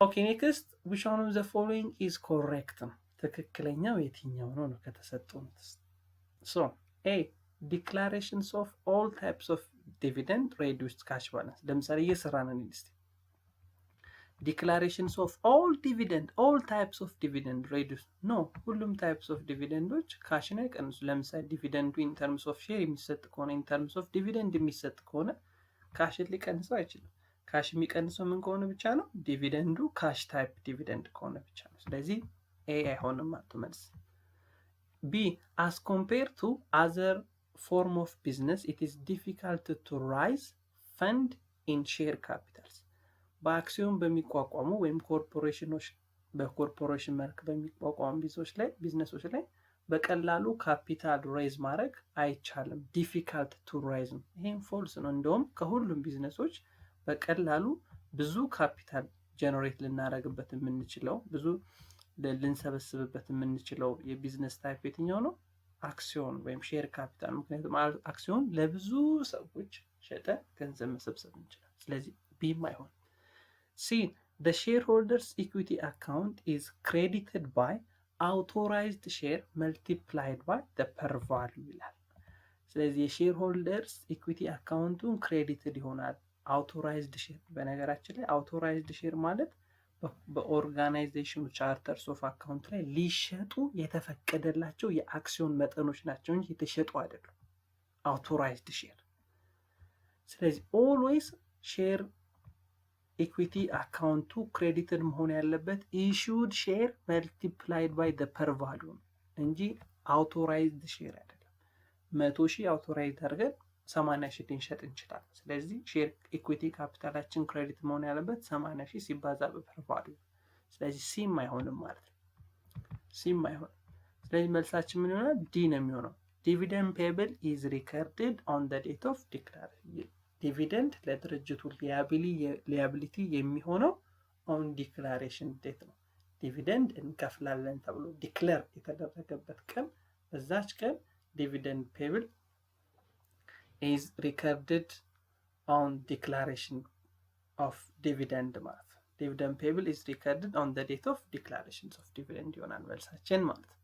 Okay, next, which one of the following is correct? ትክክለኛው የትኛው ነው ከተሰጡት? So, A, declarations of all types of dividend reduced cash balance. ለምሳሌ እየሰራን ነው እስቲ declarations of all types of dividend reduced. No, ሁሉም types of dividendoች ካሽን አይቀንሱ። ለምሳሌ ዲቪደንዱ in terms of share የሚሰጥ ከሆነ in terms of dividend የሚሰጥ ከሆነ ካሽን ሊቀንሰው አይችልም። ካሽ የሚቀንሰው ምን ከሆነ ብቻ ነው? ዲቪደንዱ ካሽ ታይፕ ዲቪደንድ ከሆነ ብቻ ነው። ስለዚህ ኤ አይሆንም ማለት መልስ። ቢ as compared to other form of business it is difficult to raise fund in share capitals. በአክሲዮን በሚቋቋሙ ወይም ኮርፖሬሽኖች በኮርፖሬሽን መልክ በሚቋቋሙ ቢዝነሶች ላይ በቀላሉ ካፒታል ሬዝ ማድረግ አይቻልም። difficult to raise ነው። ይሄም ፎልስ ነው። እንደውም ከሁሉም ቢዝነሶች በቀላሉ ብዙ ካፒታል ጀነሬት ልናደርግበት የምንችለው ብዙ ልንሰበስብበት የምንችለው የቢዝነስ ታይፕ የትኛው ነው? አክሲዮን ወይም ሼር ካፒታል። ምክንያቱም አክሲዮን ለብዙ ሰዎች ሸጠ ገንዘብ መሰብሰብ እንችላለን። ስለዚህ ቢም አይሆን። ሲ the shareholders equity account is credited by authorized share multiplied by the par value ይላል። ስለዚህ የሼርሆልደርስ ኢኩዊቲ አካውንቱን ክሬዲትድ ይሆናል አውቶራይዝድ ሼር። በነገራችን ላይ አውቶራይዝድ ሼር ማለት በኦርጋናይዜሽኑ ቻርተርስ ኦፍ አካውንት ላይ ሊሸጡ የተፈቀደላቸው የአክሲዮን መጠኖች ናቸው እንጂ የተሸጡ አይደሉም። አውቶራይዝድ ሼር። ስለዚህ ኦልዌይስ ሼር ኢኩዊቲ አካውንቱ ክሬዲትድ መሆን ያለበት ኢሹድ ሼር መልቲፕላይድ ባይ ዘ ፐር ቫልዩ እንጂ አውቶራይዝድ ሼር አይደለም። 100,000 አውቶራይዝድ አድርገን 80,000 ልንሸጥ እንችላለን። ስለዚህ ሼር ኢኩዊቲ ካፒታላችን ክሬዲት መሆን ያለበት 80,000 ሲባዛ በፐር ቫልዩ። ስለዚህ ሲም አይሆንም ማለት ነው። ሲም አይሆንም። ስለዚህ መልሳችን ምን ይሆናል? ዲ ነው የሚሆነው። ዲቪደንድ ፔብል ኢዝ ሪከርድድ ኦን ዘ ዴት ኦፍ ዲክላሬሽን። ዲቪደንድ ለድርጅቱ ሊያቢሊቲ የሚሆነው ኦን ዲክላሬሽን ዴት ነው። ዲቪደንድ እንከፍላለን ተብሎ ዲክለር የተደረገበት ቀን በዛች ቀን ዲቪደንድ ፔብል is recorded on declaration of dividend ማለት ነው። dividend payable is recorded on the date of declarations of dividend ይሆናል መልሳችን ማለት ነው።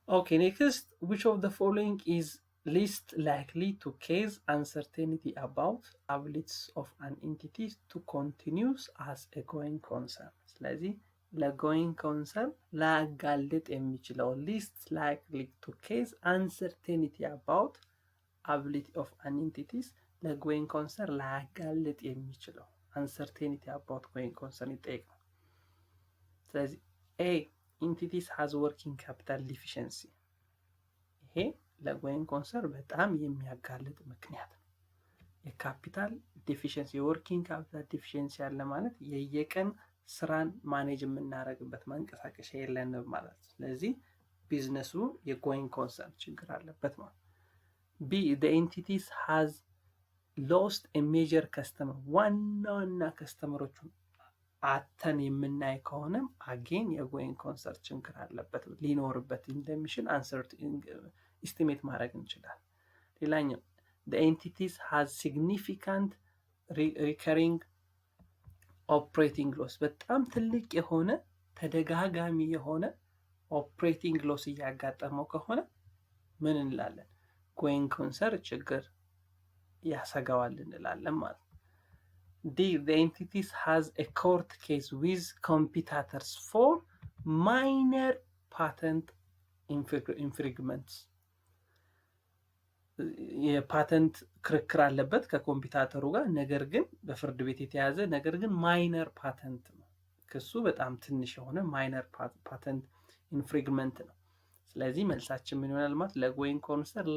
Okay, next, which of the following is least likely to cause uncertainty about abilities of an entity to continue as a going concern? ስለዚህ ለጎይንግ ኮንሰርን ላጋልጥ የሚችለው ሊስት ላይክሊ ቱ ኬዝ አንሰርቴኒቲ አባውት አቢሊቲ ኦፍ አን ኢንቲቲስ ለጎይንግ ኮንሰርን ላጋልጥ የሚችለው አንሰርቴኒቲ አባውት ጎይንግ ኮንሰርን ይጠይቃል። ስለዚህ ኤ ኢንቲቲስ ሃዝ ወርኪንግ ካፒታል ዲፊሽንሲ። ይሄ ለጎይንግ ኮንሰርን በጣም የሚያጋልጥ ምክንያት ነው። የካፒታል ዲፊሽንሲ የወርኪንግ ካፒታል ዲፊሽንሲ ያለ ማለት የየቀን ስራን ማኔጅ የምናደርግበት መንቀሳቀሻ የለንም ማለት ነው። ስለዚህ ቢዝነሱ የጎይንግ ኮንሰርን ችግር አለበት ማለት። ቢ the entities has lost a major customer። ዋና ከስተመሮቹን አተን የምናይ ከሆነም አጌን የጎይንግ ኮንሰርን ችግር አለበት ሊኖርበት እንደሚችል ኢስቲሜት ማድረግ እንችላለን። ሌላኛው the entities has significant recurring ኦፕሬቲንግ ሎስ። በጣም ትልቅ የሆነ ተደጋጋሚ የሆነ ኦፕሬቲንግ ሎስ እያጋጠመው ከሆነ ምን እንላለን? ጎይንግ ኮንሰርን ችግር ያሰጋዋል እንላለን ማለት ነው። ዲ the entities has a court case with competitors for minor patent infringements። የፓተንት ክርክር አለበት ከኮምፒውተሩ ጋር፣ ነገር ግን በፍርድ ቤት የተያዘ ነገር ግን ማይነር ፓተንት ነው። ክሱ በጣም ትንሽ የሆነ ማይነር ፓተንት ኢንፍሪግመንት ነው። ስለዚህ መልሳችን ምን ይሆናል ማለት ለጎይንግ ኮንሰርን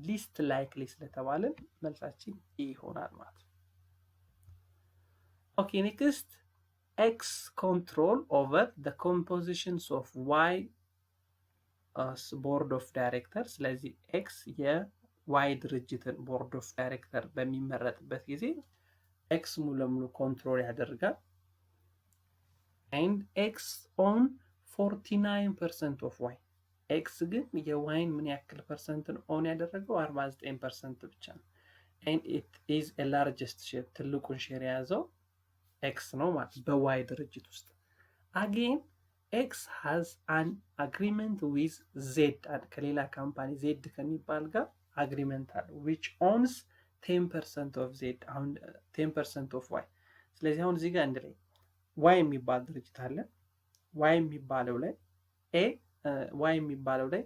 ሊስት ላይክሊ ስለተባለን መልሳችን ይሆናል ማለት ነው። ኦኬ ኔክስት ኤክስ ኮንትሮል ኦቨር the compositions of y ቦርድ ኦፍ ዳይሬክተር። ስለዚህ ኤክስ የዋይ ድርጅትን ቦርድ ኦፍ ዳይሬክተር በሚመረጥበት ጊዜ ኤክስ ሙሉ ለሙሉ ኮንትሮል ያደርጋል and x own 49% of y x ግን የዋይን ምን ያክል ፐርሰንት ነው ኦን ያደረገው 49% ብቻ ነው and it is a largest share ትልቁን ሼር የያዘው x ነው ማለት በዋይ ድርጅት ውስጥ again x has an agreement with z ከሌላ ካምፓኒ z ከሚባል ጋር agreement አለ which owns 10% of z አሁን 10% of y ስለዚህ አሁን እዚህ ጋር እንደ ላይ y የሚባል ድርጅት አለ y የሚባለው ላይ y የሚባለው ላይ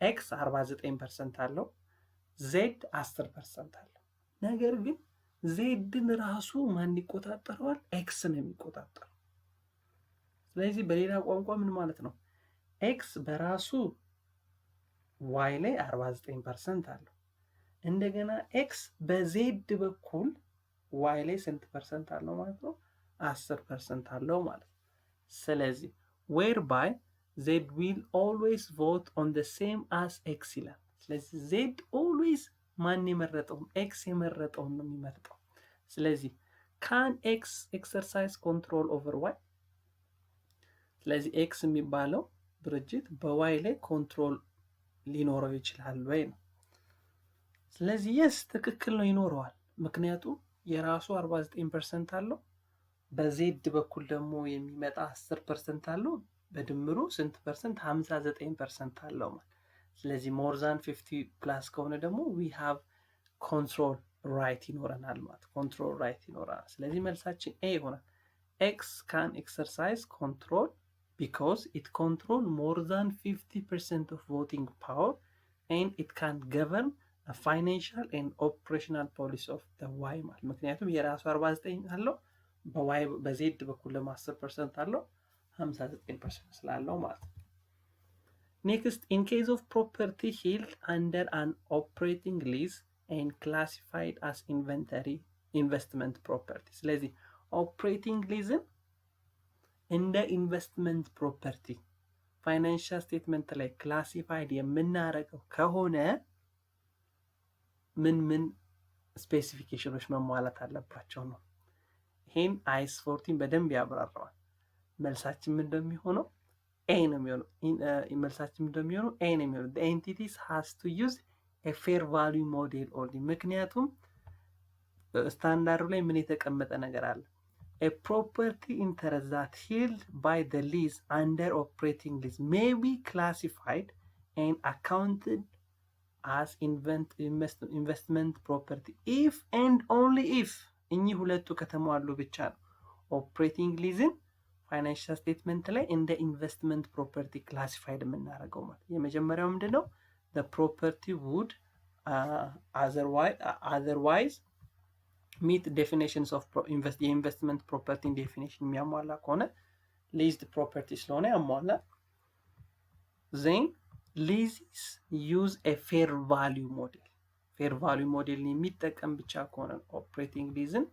x 49% አለው z 10% አለው ነገር ግን zን ራሱ ማን ይቆጣጠረዋል x ነው የሚቆጣጠረው ስለዚህ በሌላ ቋንቋ ምን ማለት ነው x በራሱ y ላይ 49% አለው እንደገና x በz በኩል y ላይ ስንት ፐርሰንት አለው ማለት ነው 10% አለው ማለት ነው ስለዚህ whereby z will always vote on the same as x ይላል ስለዚህ z always ማን የመረጠው x የመረጠው ነው የሚመርጠው ስለዚህ can x exercise control over y ስለዚህ x የሚባለው ድርጅት በy ላይ ኮንትሮል ሊኖረው ይችላል ወይ ነው ስለዚህ yes ትክክል ነው ይኖረዋል ምክንያቱም የራሱ 49% አለው በz በኩል ደግሞ የሚመጣ 10% አለው በድምሩ ስንት ፐርሰንት 59% አለው ማለት ስለዚህ more than 50 plus ከሆነ ደግሞ we have control right ይኖረናል ማለት control right ይኖረናል ስለዚህ መልሳችን a ይሆናል x can exercise control because it control more than 50% of voting power and it can govern a financial and operational policy of the y ማለት ምክንያቱም የራሱ 49 አለው በy በz በኩል ደግሞ 10% አለው 59% ስላለው ማለት ነው next in case of property held under an operating lease and classified as inventory investment property ስለዚህ operating lease እንደ ኢንቨስትመንት ፕሮፐርቲ ፋይናንሻል ስቴትመንት ላይ ክላሲፋይድ የምናረገው ከሆነ ምን ስፔሲፊኬሽኖች መሟላት አለባቸው ነው ይሄን አይስ 14 በደንብ ያብራራዋል መልሳችን ምን እንደሚሆነው a ነው የሚሆነው መልሳችን ምን እንደሚሆነው a ነው የሚሆነው the entities has to use a fair value model only ምክንያቱም ስታንዳርዱ ላይ ምን የተቀመጠ ነገር አለ a property interest that held by the lease under operating lease may be classified and accounted as investment property if and only if እኚህ ሁለቱ ከተሟሉ ብቻ ነው ኦፕሬቲንግ ሊዝን ፋይናንሻል ስቴትመንት ላይ እንደ ኢንቨስትመንት ፕሮፐርቲ ክላሲፋይድ የምናደርገው ማለት የመጀመሪያው ምንድነው the property would otherwise meet definitions of investment property definition የሚያሟላ ከሆነ leased property ስለሆነ ያሟላ then leases use a fair value model የሚጠቀም ብቻ ከሆነ operating leaseን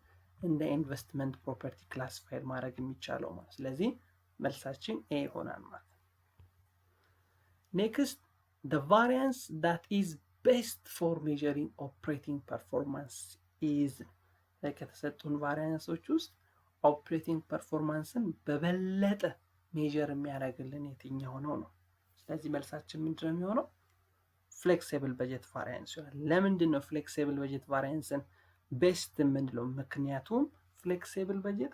እንደ ኢንቨስትመንት ፕሮፐርቲ ክላሲፋይድ ማድረግ የሚቻለው ማለት ስለዚህ መልሳችን a ይሆናል ማለት next the variance that is best for measuring operating performance is ከተሰጡን ቫሪያንሶች ውስጥ ኦፕሬቲንግ ፐርፎርማንስን በበለጠ ሜጀር የሚያደርግልን የትኛው ነው ስለዚህ መልሳችን ምንድነው የሚሆነው ፍሌክሲብል በጀት ቫሪያንስ ይሆናል ለምንድን ነው ፍሌክሲብል በጀት ቫሪያንስን ቤስት የምንለው ምክንያቱም ፍሌክሲብል በጀት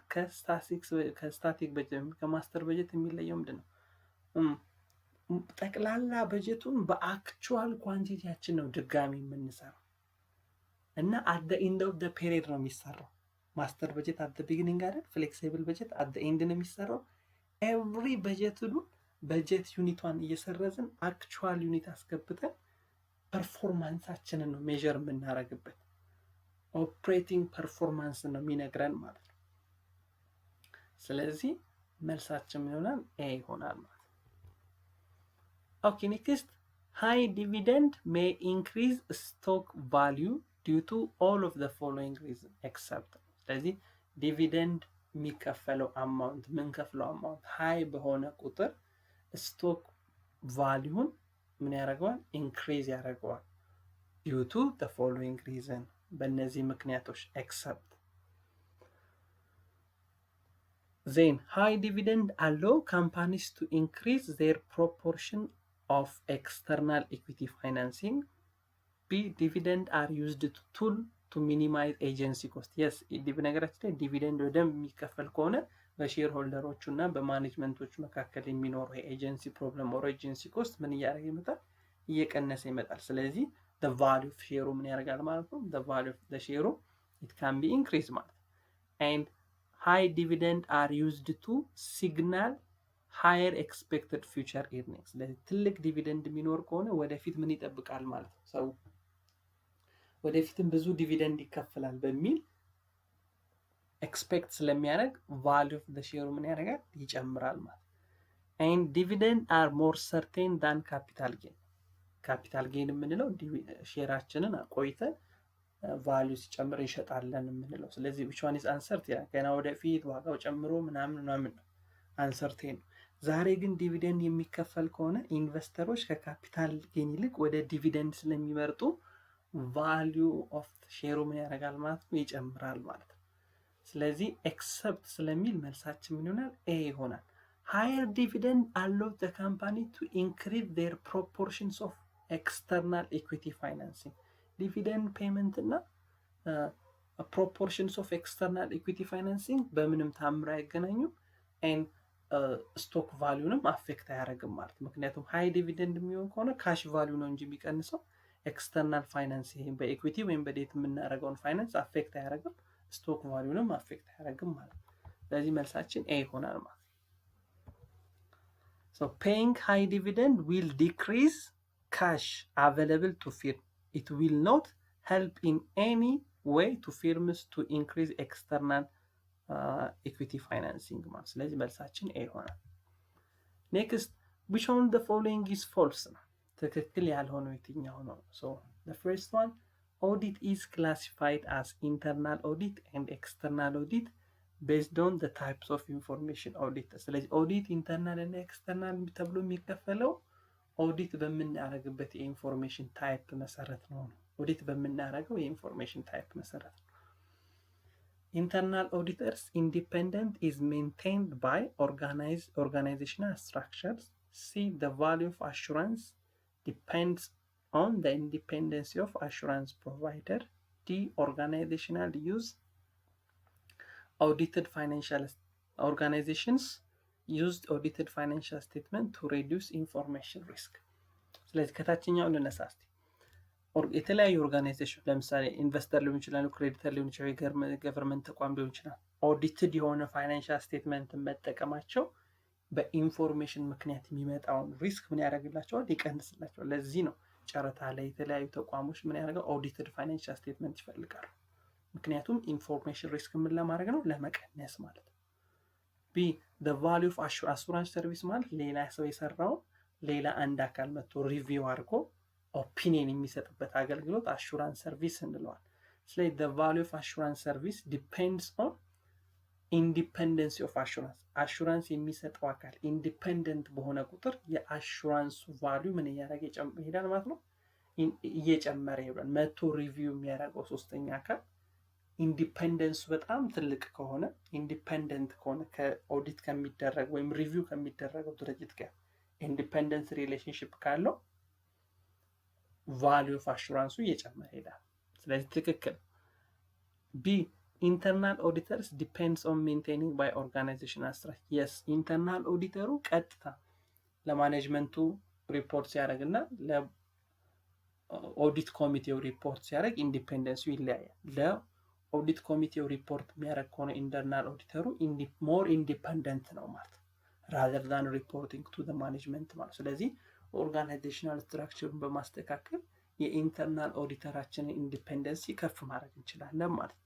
ከስታቲክ በጀት ከማስተር በጀት የሚለየው ምንድነው ጠቅላላ በጀቱን በአክቹዋል ኳንቲቲያችን ነው ድጋሚ የምንሰራው እና at the end of the period ነው የሚሰራው ማስተር በጀት at the beginning አይደል ፍሌክሲብል በጀት at the end ነው የሚሰራው every በጀት ዩኒቷን እየሰረዝን አክቹዋል ዩኒት አስገብተን ፐርፎርማንሳችንን ነው ሜጀር የምናደርግበት ኦፕሬቲንግ ፐርፎርማንስ ነው የሚነግረን ማለት ነው ስለዚህ መልሳችን ይሆናል a ይሆናል ማለት okay next high dividend may increase stock value due to all of the following reasons except ስለዚህ ዲቪደንድ የሚከፈለው አማውንት ሃይ በሆነ ቁጥር ስቶክ ቫልዩን ምን ያደርገዋል ኢንክሪዝ ያደርገዋል due to the following reason በእነዚህ ምክንያቶች except then high dividend allow companies to increase their proportion of external equity financing. B dividend are used to tool to minimize agency cost. yes በነገራችን ላይ ዲቪደንድ በደንብ የሚከፈል ከሆነ በሼር ሆልደሮቹ እና በማኔጅመንቶቹ መካከል የሚኖረው የኤጀንሲ ፕሮብለም ኦር ኤጀንሲ ኮስት ምን እያደረገ ይመጣል? እየቀነሰ ይመጣል። ስለዚህ the value of share ምን ያደርጋል ማለት ነው? the value of the share it can be increased ማለት ነው። and high dividend are used to signal higher expected future earnings። ስለዚህ ትልቅ ዲቪደንድ የሚኖር ከሆነ ወደፊት ምን ይጠብቃል ማለት ነው? ሰው ወደፊትም ብዙ ዲቪደንድ ይከፈላል በሚል ኤክስፔክት ስለሚያደርግ value of the share ምን ያደርጋል? ይጨምራል ማለት ነው። and dividend are more certain than capital gain። ካፒታል ጌን የምንለው ሼራችንን አቆይተን ቫልዩ ሲጨምር እንሸጣለን የምንለው። ስለዚህ which one is uncertain? ገና ወደፊት ዋጋው ጨምሮ ምናምን ነው አንሰርቴን ነው። ዛሬ ግን ዲቪደንድ የሚከፈል ከሆነ ኢንቨስተሮች ከካፒታል ጌን ይልቅ ወደ ዲቪደንድ ስለሚመርጡ ቫልዩ ኦፍ ሼሩ ምን ያደርጋል ማለት ነው? ይጨምራል ማለት ነው። ስለዚህ ኤክሰፕት ስለሚል መልሳችን ምን ይሆናል? ኤ ይሆናል። higher dividend allow the company to increase their proportions of external equity financing። ዲቪደንድ ፔመንት እና proportions of external equity financing በምንም ታምር አይገናኙም። and ስቶክ ቫልዩንም አፌክት አያደርግም ማለት ነው። ምክንያቱም ሃይ ዲቪደንድ የሚሆን ከሆነ ካሽ ቫልዩ ነው እንጂ የሚቀንሰው ኤክስተርናል ፋይናንስ ይሄ በኢኩዊቲ ወይም በዴት የምናደርገውን ፋይናንስ አፌክት አያደርግም፣ ስቶክ ቫልዩንም አፌክት አያደርግም ማለት ነው። ስለዚህ መልሳችን ኤ ይሆናል ማለት ነው። So paying high dividend will decrease cash available to firm. It will not help in any way to firms to increase external equity financing ማለት። ስለዚህ መልሳችን ኤ ይሆናል። Next, which one of the following is false? ትክክል ያልሆነው የትኛው ነው? So the first one, audit is classified as internal audit and external audit based on the types of information audit። ስለዚህ ኦዲት ኢንተርናል እና ኤክስተርናል ተብሎ የሚከፈለው ኦዲት በምናደርግበት የኢንፎርሜሽን ታይፕ መሰረት ነው። ኦዲት በምናደርገው የኢንፎርሜሽን ታይፕ መሰረት ነው። internal auditors independent is maintained by organizational structures. C the value of assurance depends on the independence of assurance provider. D organizational use audited financial organizations used audited financial statement to reduce information risk። ስለዚህ ከታችኛው ልነሳ እስቲ። የተለያዩ ኦርጋናይዜሽን ለምሳሌ ኢንቨስተር ሊሆን ይችላል፣ ክሬዲተር ሊሆን ይችላል፣ የገቨርንመንት ተቋም ሊሆን ይችላል። ኦዲትድ የሆነ ፋይናንሻል ስቴትመንትን መጠቀማቸው በኢንፎርሜሽን ምክንያት የሚመጣውን ሪስክ ምን ያደርግላቸዋል? ይቀንስላቸዋል። ለዚህ ነው ጨረታ ላይ የተለያዩ ተቋሞች ምን ያደርገው ኦዲትድ ፋይናንሻል ስቴትመንት ይፈልጋሉ። ምክንያቱም ኢንፎርሜሽን ሪስክ ምን ለማድረግ ነው? ለመቀነስ ማለት ነው። ቢ the value of assurance service ማለት ሌላ ሰው የሰራውን ሌላ አንድ አካል መጥቶ ሪቪው አድርጎ ኦፒኒየን የሚሰጥበት አገልግሎት አሹራንስ ሰርቪስ እንለዋል። ስለዚህ the value of assurance service depends on independence of assurance። አሹራንስ የሚሰጠው አካል ኢንዲፔንደንት በሆነ ቁጥር የአሹራንሱ ቫልዩ ምን እያደረገ ይሄዳል ማለት ነው? እየጨመረ ይሄዳል። መጥቶ ሪቪው የሚያደርገው ሶስተኛ አካል ኢንዲፔንደንሱ በጣም ትልቅ ከሆነ ኢንዲፔንደንት ከሆነ ከኦዲት ከሚደረግ ወይም ሪቪው ከሚደረገው ድርጅት ጋር ኢንዲፔንደንስ ሪሌሽንሽፕ ካለው ቫልዩ ኦፍ አሹራንሱ እየጨመረ ይሄዳል። ስለዚህ ትክክል። ቢ ኢንተርናል ኦዲተርስ ዲፔንድስ ኦን ሜንቴኒንግ ባይ ኦርጋናይዜሽናል ስትራክቸር። የስ ኢንተርናል ኦዲተሩ ቀጥታ ለማኔጅመንቱ ሪፖርት ሲያደርግ እና ለኦዲት ኮሚቴው ሪፖርት ሲያደርግ ኢንዲፔንደንሱ ይለያያል። ኦዲት ኮሚቴው ሪፖርት የሚያደርግ ከሆነ ኢንተርናል ኦዲተሩ ሞር ኢንዲፐንደንት ነው ማለት rather than reporting to the management ማለት። ስለዚህ ኦርጋናይዜሽናል ስትራክቸሩን በማስተካከል የኢንተርናል ኦዲተራችንን ኢንዲፔንደንሲ ከፍ ማድረግ እንችላለን ማለት።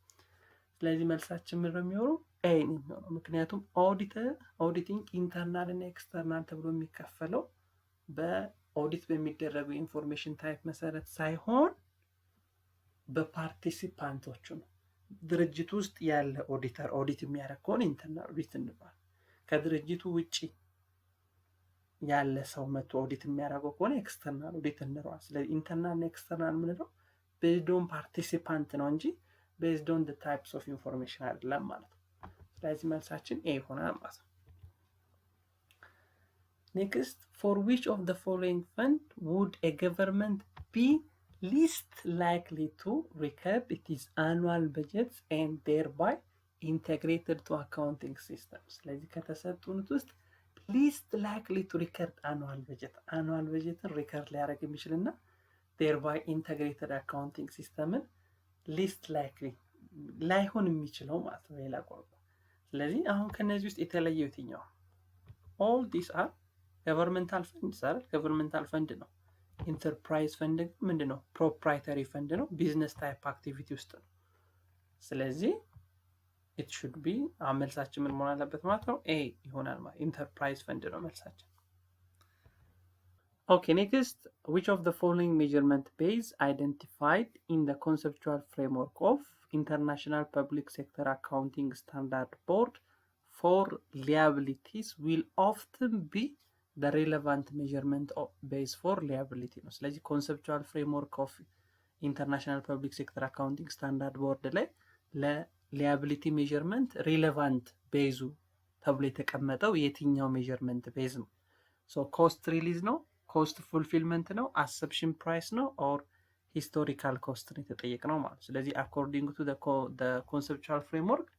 ስለዚህ መልሳችን ምን ነው የሚሆነው? ኤ ነው የሚሆነው። ምክንያቱም ኦዲቲንግ ኢንተርናል እና ኤክስተርናል ተብሎ የሚከፈለው በኦዲት በሚደረገው ኢንፎርሜሽን ታይፕ መሰረት ሳይሆን በፓርቲሲፓንቶቹ ነው። ድርጅት ውስጥ ያለ ኦዲተር ኦዲት የሚያደርግ ከሆነ ኢንተርናል ኦዲት እንባል። ከድርጅቱ ውጪ ያለ ሰው መጥቶ ኦዲት የሚያደርገው ከሆነ ኤክስተርናል ኦዲት እንለዋል። ስለዚህ ኢንተርናል እና ኤክስተርናል የምንለው ቤዝድ ኦን ፓርቲሲፓንት ነው እንጂ ቤዝድ ኦን ዘ ታይፕስ ኦፍ ኢንፎርሜሽን አይደለም ማለት ነው። ስለዚህ መልሳችን ኤ ይሆናል ማለት ነው። Next, for which of the following fund would a government be least likely to record its annual budgets and thereby integrated to accounting systems? ስለዚህ ከተሰጡት ውስጥ least likely to record annual budget ሪከርድ ሊያደርግ የሚችልና thereby integrated accounting system least likely ላይሆን የሚችለው ማለት ነው ሌላ ቋንቋ። ስለዚህ አሁን ከነዚህ ውስጥ የተለየው የትኛው? all these are ገቨርንመንታል ፈንድ አይደል? ገቨርንመንታል ፈንድ ነው። ኢንተርፕራይዝ ፈንድ ምንድን ነው? ፕሮፕራይተሪ ፈንድ ነው። ቢዝነስ ታይፕ አክቲቪቲ ውስጥ ነው። ስለዚህ ኢት ሹድ ቢ መልሳችን ምን መሆን አለበት ማለት ነው? ኤ ይሆናል ማለት ኢንተርፕራይዝ ፈንድ ነው መልሳችን። ኦኬ ኔክስት which of the following measurement base identified in the conceptual framework of International Public Sector Accounting Standard Board for liabilities will often be the relevant measurement base for liability ነው። ስለዚህ ኮንሰፕቹዋል ፍሬምወርክ ኦፍ ኢንተርናሽናል ፐብሊክ ሴክተር አካውንቲንግ ስታንዳርድ ቦርድ ላይ ለሊያቢሊቲ ሜዥርመንት ሪሌቫንት ቤዙ ተብሎ የተቀመጠው የትኛው ሜዥርመንት ቤዝ ነው? ሶ ኮስት ሪሊዝ ነው፣ ኮስት ፉልፊልመንት ነው፣ አሰፕሽን ፕራይስ ነው ኦር ሂስቶሪካል ኮስት ነው የተጠየቅነው ማለት። ስለዚህ አኮርዲንግ ቱ ኮንሰፕቹዋል ፍሬምወርክ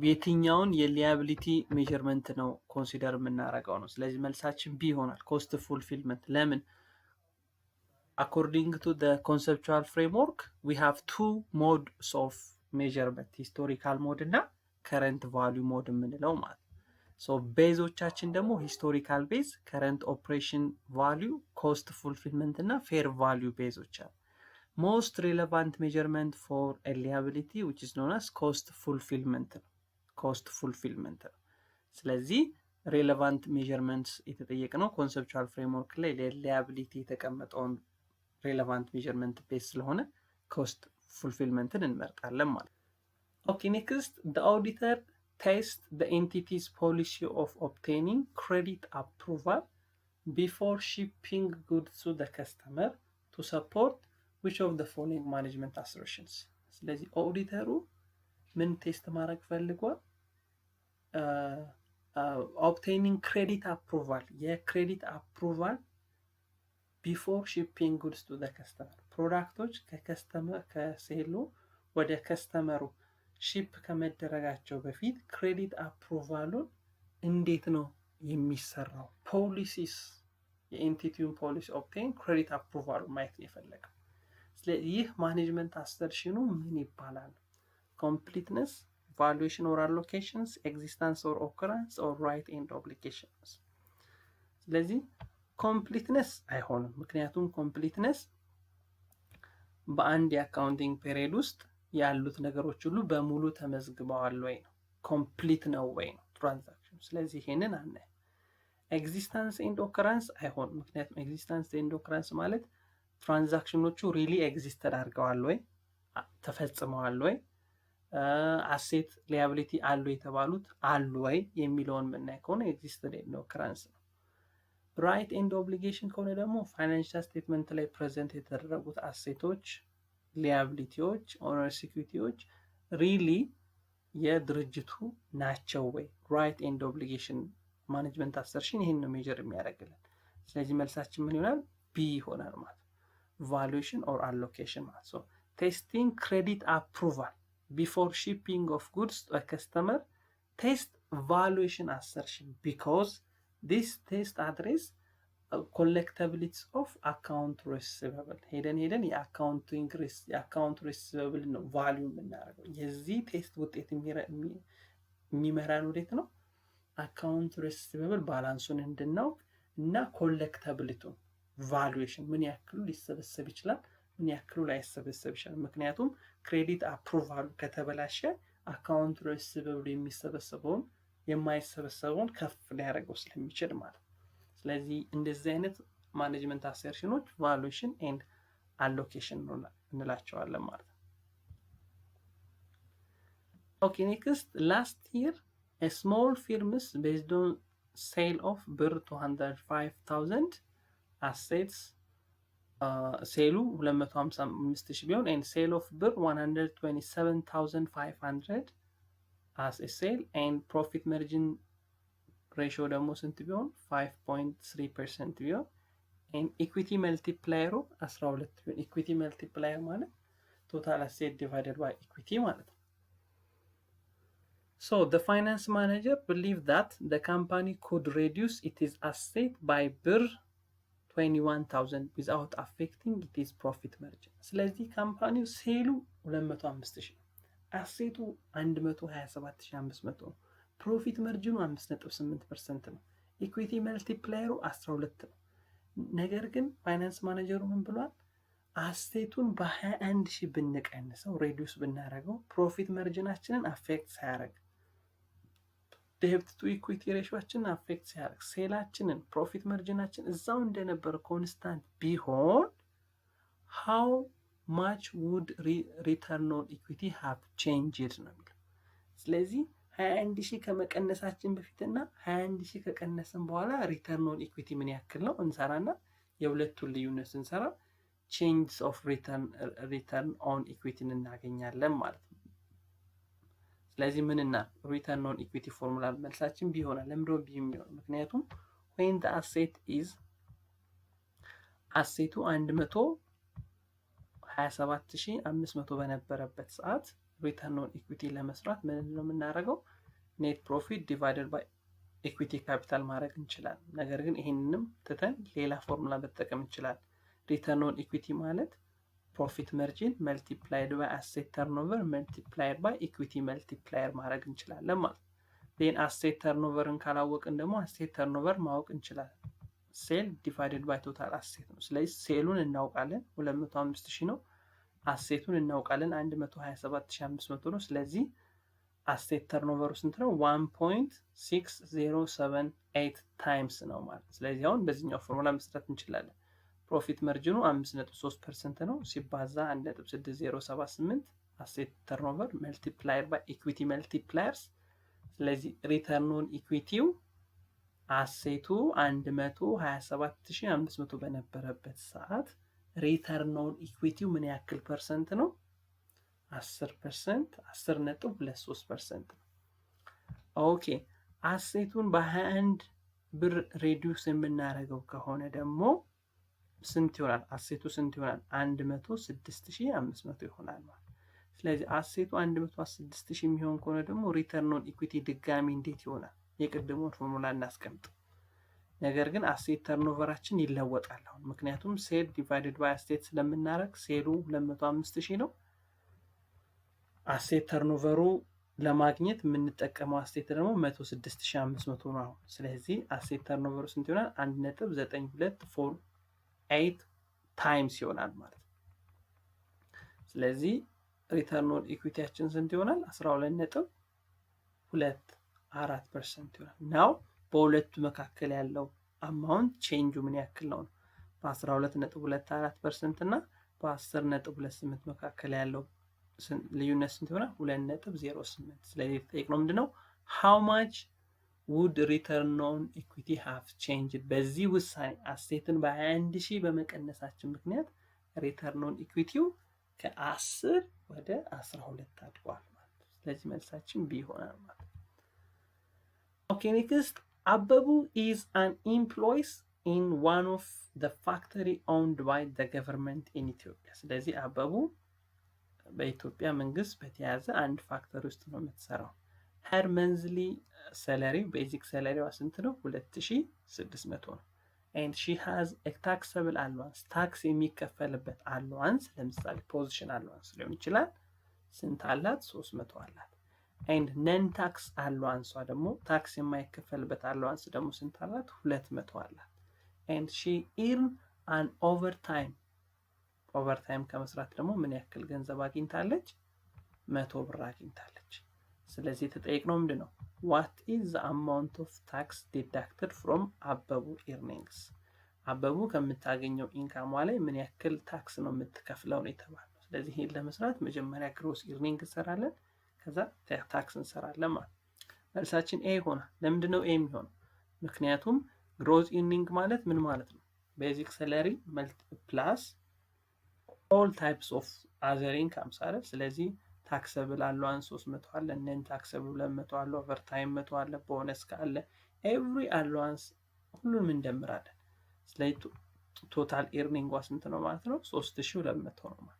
የትኛውን የሊያቢሊቲ ሜዥርመንት ነው ኮንሲደር የምናደርገው ነው። ስለዚህ መልሳችን ቢ ይሆናል፣ ኮስት ፉልፊልመንት። ለምን? አኮርዲንግ ቱ ኮንሰፕቹዋል ፍሬምወርክ ዊ ሃቭ ቱ ሞድስ ኦፍ ሜዥርመንት፣ ሂስቶሪካል ሞድ እና ከረንት ቫሊዩ ሞድ የምንለው ማለት ነው። ሶ ቤዞቻችን ደግሞ ሂስቶሪካል ቤዝ፣ ከረንት ኦፕሬሽን ቫሊዩ፣ ኮስት ፉልፊልመንት እና ፌር ቫሊዩ ቤዞች አሉ። ሞስት ሪሌቫንት ሜዥርመንት ፎር ሊያቢሊቲ which is known as ኮስት ፉልፊልመንት ነው። ኮስት ፉልፊልመንት ነው። ስለዚህ ሬሌቫንት ሜዥርመንትስ የተጠየቅነው ኮንሰፕቹዋል ፍሬምወርክ ላይ ለሊያቢሊቲ የተቀመጠውን ሬሌቫንት ሜዥርመንት ቤዝ ስለሆነ ኮስት ፉልፊልመንትን እንመርጣለን ማለት ነው። ኦኬ ኔክስት the auditor test the entity's policy of obtaining credit approval before shipping goods to the customer to support which of the following management assertions? ስለዚህ ኦዲተሩ ምን ቴስት ማድረግ ፈልጓል? obtaining credit approval የክሬዲት አፕሩቫል ቢፎር ሺፒንግ ጉድስ ቱ ዘ ከስተመር፣ ፕሮዳክቶች ከሴሉ ወደ ከስተመሩ ሺፕ ከመደረጋቸው በፊት ክሬዲት አፕሩቫሉን እንዴት ነው የሚሰራው? ፖሊሲስ የኤንቲቲውን ፖሊሲ ኦብቴን ክሬዲት አፕሩቫሉ ማየት ነው የፈለገው። ስለዚህ ይህ ማኔጅመንት አሰርሽኑ ምን ይባላል? ኮምፕሊትነስ፣ ቫሉዌሽን ኦር አሎኬሽንስ፣ ኤግዚስተንስ ኦር ኦከረንስ ኦር ራይት ኤንድ ኦብሊጌሽንስ። ስለዚህ ኮምፕሊትነስ አይሆንም። ምክንያቱም ኮምፕሊትነስ በአንድ የአካውንቲንግ ፔሪድ ውስጥ ያሉት ነገሮች ሁሉ በሙሉ ተመዝግበዋል ወይ ነው፣ ኮምፕሊት ነው ወይ ነው ትራንዛክሽኑ። ስለዚህ ይሄንን አናይ። ኤግዚስተንስ ኤንድ ኦከረንስ አይሆንም። ምክንያቱም ኤግዚስተንስ ኤንድ ኦከረንስ ማለት ትራንዛክሽኖቹ ሪሊ ኤግዚስተድ አድርገዋል ወይ፣ ተፈጽመዋል ወይ፣ አሴት ሊያቢሊቲ አሉ የተባሉት አሉ ወይ የሚለውን የምናይ ከሆነ ኤግዚስተድ ኤንድ ኦከረንስ ነው። ራይት ኤንድ ኦብሊጌሽን ከሆነ ደግሞ ፋይናንሻል ስቴትመንት ላይ ፕሬዘንት የተደረጉት አሴቶች፣ ሊያቢሊቲዎች፣ ኦነር ሲኩሪቲዎች ሪሊ የድርጅቱ ናቸው ወይ። ራይት ኤንድ ኦብሊጌሽን ማኔጅመንት አሰርሽን ይህን ነው ሜጀር የሚያደርግልን። ስለዚህ መልሳችን ምን ይሆናል? ቢ ይሆናል ማለት ቫሉዌሽን ኦር አሎኬሽን ማለት ነው። ቴስቲንግ ክሬዲት አፕሩቫል ቢፎር ሺፒንግ ኦፍ ጉድስ ቱ ከስተመር ቴስት ቫሉዌሽን አሰርሽን ቢኮዝ ዲስ ቴስት አድሬስ ኮሌክታቢሊቲስ ኦፍ አካውንት ሪሲቨብል። ሄደን የአካውንት ሪሲቨብል ነው ቫሊዩ የምናደርገው። የዚህ ቴስት ውጤት የሚመራን ወዴት ነው? አካውንት ሪሲቨብል ባላንሱን እንድናውቅ እና ኮሌክታቢሊቲውን ቫሉዌሽን ምን ያክሉ ሊሰበሰብ ይችላል፣ ምን ያክሉ ላይሰበሰብ ይችላል። ምክንያቱም ክሬዲት አፕሩቫሉ ከተበላሸ አካውንት ሪሲቨብል የሚሰበሰበውን የማይሰበሰበውን ከፍ ሊያደርገው ስለሚችል ማለት ነው። ስለዚህ እንደዚህ አይነት ማኔጅመንት አሰርሽኖች ቫሉዌሽን ኤንድ አሎኬሽን እንላቸዋለን ማለት ነው። ኦኬ ኔክስት ላስት ይር a small firms based on sale of ብር 205,000 assets ሴሉ 255,000 ቢሆን and sale of ብር 127,500 as a sale and profit margin ratio ደግሞ ስንት ቢሆን 5.3% ቢሆን and equity multiplier 12 ቢሆን equity multiplier ማለት total asset divided by equity ማለት ነው። So the finance manager believed that the company could reduce its asset by ብር 21,000 without affecting its profit margin. ስለዚህ ካምፓኒው ሴሉ 205,000 አሴቱ 127,500 ነው። ፕሮፊት መርጅኑ 5.8% ነው። ኢኩዊቲ መልቲፕላየሩ 12 ነው። ነገር ግን ፋይናንስ ማኔጀሩ ምን ብሏል? አሴቱን በ21,000 ብንቀንሰው ሬዲዩስ ብናደርገው ፕሮፊት መርጅናችንን አፌክት ሳያደርግ ዴብት ቱ ኢኩዊቲ ሬሾአችንን አፌክት ሲያደርግ ሴላችንን ፕሮፊት መርጅናችን እዛው እንደነበር ኮንስታንት ቢሆን how much would return on equity have changed ነው የሚለው። ስለዚህ 21,000 ከመቀነሳችን በፊትና 21,000 ከቀነሰን በኋላ ሪተርን ኦን ኢኩዊቲ ምን ያክል ነው እንሰራና የሁለቱን ልዩነት ስንሰራ changes of return on equity እናገኛለን ማለት ነው። ስለዚህ ምንና ሪተርን ኦን ኢኩዊቲ ፎርሙላ መልሳችን ቢ ይሆናል። ለምንድነው ቢ የሚሆነው? ምክንያቱም when the asset is አሴቱ 127,500 በነበረበት ሰዓት ሪተርን ኦን ኢኩዊቲ ለመስራት ምን ነው የምናደርገው? ኔት ፕሮፊት ዲቫይደድ ባይ ኢኩዊቲ ካፒታል ማድረግ እንችላለን። ነገር ግን ይሄንንም ትተን ሌላ ፎርሙላ መጠቀም እንችላለን። ሪተርን ኦን ኢኩዊቲ ማለት ፕሮፊት መርጂን መልቲፕላይድ ባይ አሴት ተርኖቨር መልቲፕላይድ ባይ ኢኩዊቲ መልቲፕላየር ማድረግ እንችላለን ማለት ነው። ዴን አሴት ተርኖቨርን ካላወቅን ደግሞ አሴት ተርኖቨር ማወቅ እንችላለን። ሴል ዲቫይደድ ባይ ቶታል አሴት ነው። ስለዚህ ሴሉን እናውቃለን 205,000 ነው። አሴቱን እናውቃለን 127,500 ነው። ስለዚህ አሴት ተርኖቨሩ ስንት ነው? 1.6078 ታይምስ ነው ማለት ነው። ስለዚህ አሁን በዚህኛው ፎርሙላ መስራት እንችላለን። ፕሮፊት መርጅኑ 5.3% ነው ሲባዛ 1.6078 አሴት ተርኖቨር መልቲፕላይድ ባይ ኢኩዊቲ መልቲፕላየርስ። ስለዚህ ሪተርን ኦን ኢኩዊቲው አሴቱ 127,500 በነበረበት ሰዓት ሪተርን ኦን ኢኩዊቲው ምን ያክል ፐርሰንት ነው? 10%፣ 10.23% ነው። ኦኬ አሴቱን በ21 ብር ሬዲዩስ የምናደርገው ከሆነ ደግሞ ስንት ይሆናል? አሴቱ ስንት ይሆናል? 106,500 ይሆናል ማለት። ስለዚህ አሴቱ 106,000 የሚሆን ከሆነ ደግሞ ሪተርን ኦን ኢኩዊቲ ድጋሚ እንዴት ይሆናል? የቅድሙን ፎርሙላ እናስቀምጥ። ነገር ግን አሴት ተርኖቨራችን ይለወጣል አሁን። ምክንያቱም ሴል ዲቫይደድ ባይ አሴት ስለምናደርግ ሴሉ 205,000 ነው። አሴት ተርኖቨሩ ለማግኘት የምንጠቀመው አሴት ደግሞ 106,500 ነው አሁን። ስለዚህ አሴት ተርኖቨሩ ስንት ይሆናል? 1.9248 ታይምስ ይሆናል ማለት ነው። ስለዚህ ሪተርን ኦን ኢኩዊቲያችን ስንት ይሆናል? 12.24% ይሆናል። ናው በሁለቱ መካከል ያለው አማውንት ቼንጁ ምን ያክል ነው? በ12.24% እና በ10.28 መካከል ያለው ልዩነት ስንት ይሆናል? 2.08። ስለዚህ የተጠየቅነው ምንድነው? how much would return on equity have changed? በዚህ ውሳኔ አሴትን በ21,000 በመቀነሳችን ምክንያት ሪተርን ኦን ኢኩዊቲው ከ10 ወደ 12 አድጓል ማለት ነው። ስለዚህ መልሳችን ቢ ይሆናል ማለት ነው። ኦኬ ኔክስት አበቡ is an employee in one of the factory owned by the government in Ethiopia። ስለዚህ አበቡ በኢትዮጵያ መንግስት በተያዘ አንድ ፋክተሪ ውስጥ ነው የምትሰራው። her monthly salary basic salary ስንት ነው? 2,600 ነው። and she has a taxable allowance ታክስ የሚከፈልበት allowance ለምሳሌ ፖዚሽን allowance ሊሆን ይችላል። ስንት አላት? 300 አላት። and non tax allowance ደግሞ ታክስ የማይከፈልበት allowance ደግሞ ስንት አላት? 200 አላት። and she earn an overtime ከመስራት ደግሞ ምን ያክል ገንዘብ አግኝታለች? 100 ብር አግኝታለች። ስለዚህ የተጠየቅነው ምንድነው? what is the amount of tax deducted from አበቡ earnings? አበቡ ከምታገኘው ኢንካሟ ላይ ምን ያክል ታክስ ነው የምትከፍለው ነው የተባለው። ስለዚህ ይሄን ለመስራት መጀመሪያ ግሮስ ኢርኒንግ እንሰራለን፣ ከዛ ታክስ እንሰራለን ማለት። መልሳችን ኤ ይሆናል። ለምንድነው ኤ የሚሆነው? ምክንያቱም ግሮስ ኢርኒንግ ማለት ምን ማለት ነው? ቤዚክ ሰለሪ ፕላስ ኦል ታይፕስ ኦፍ አዘር ኢንካምስ አይደል? ስለዚህ ታክሰብል አሏን 300 አለ፣ ነን ታክሰብል 200 አለ፣ ኦቨርታይም 100 አለ፣ ቦነስ ካለ ኤቭሪ አሏንስ ሁሉንም እንደምራለን። ስለዚህ ቶታል ኤርኒንጓ ስንት ነው ማለት ነው? 3200 ነው ማለት።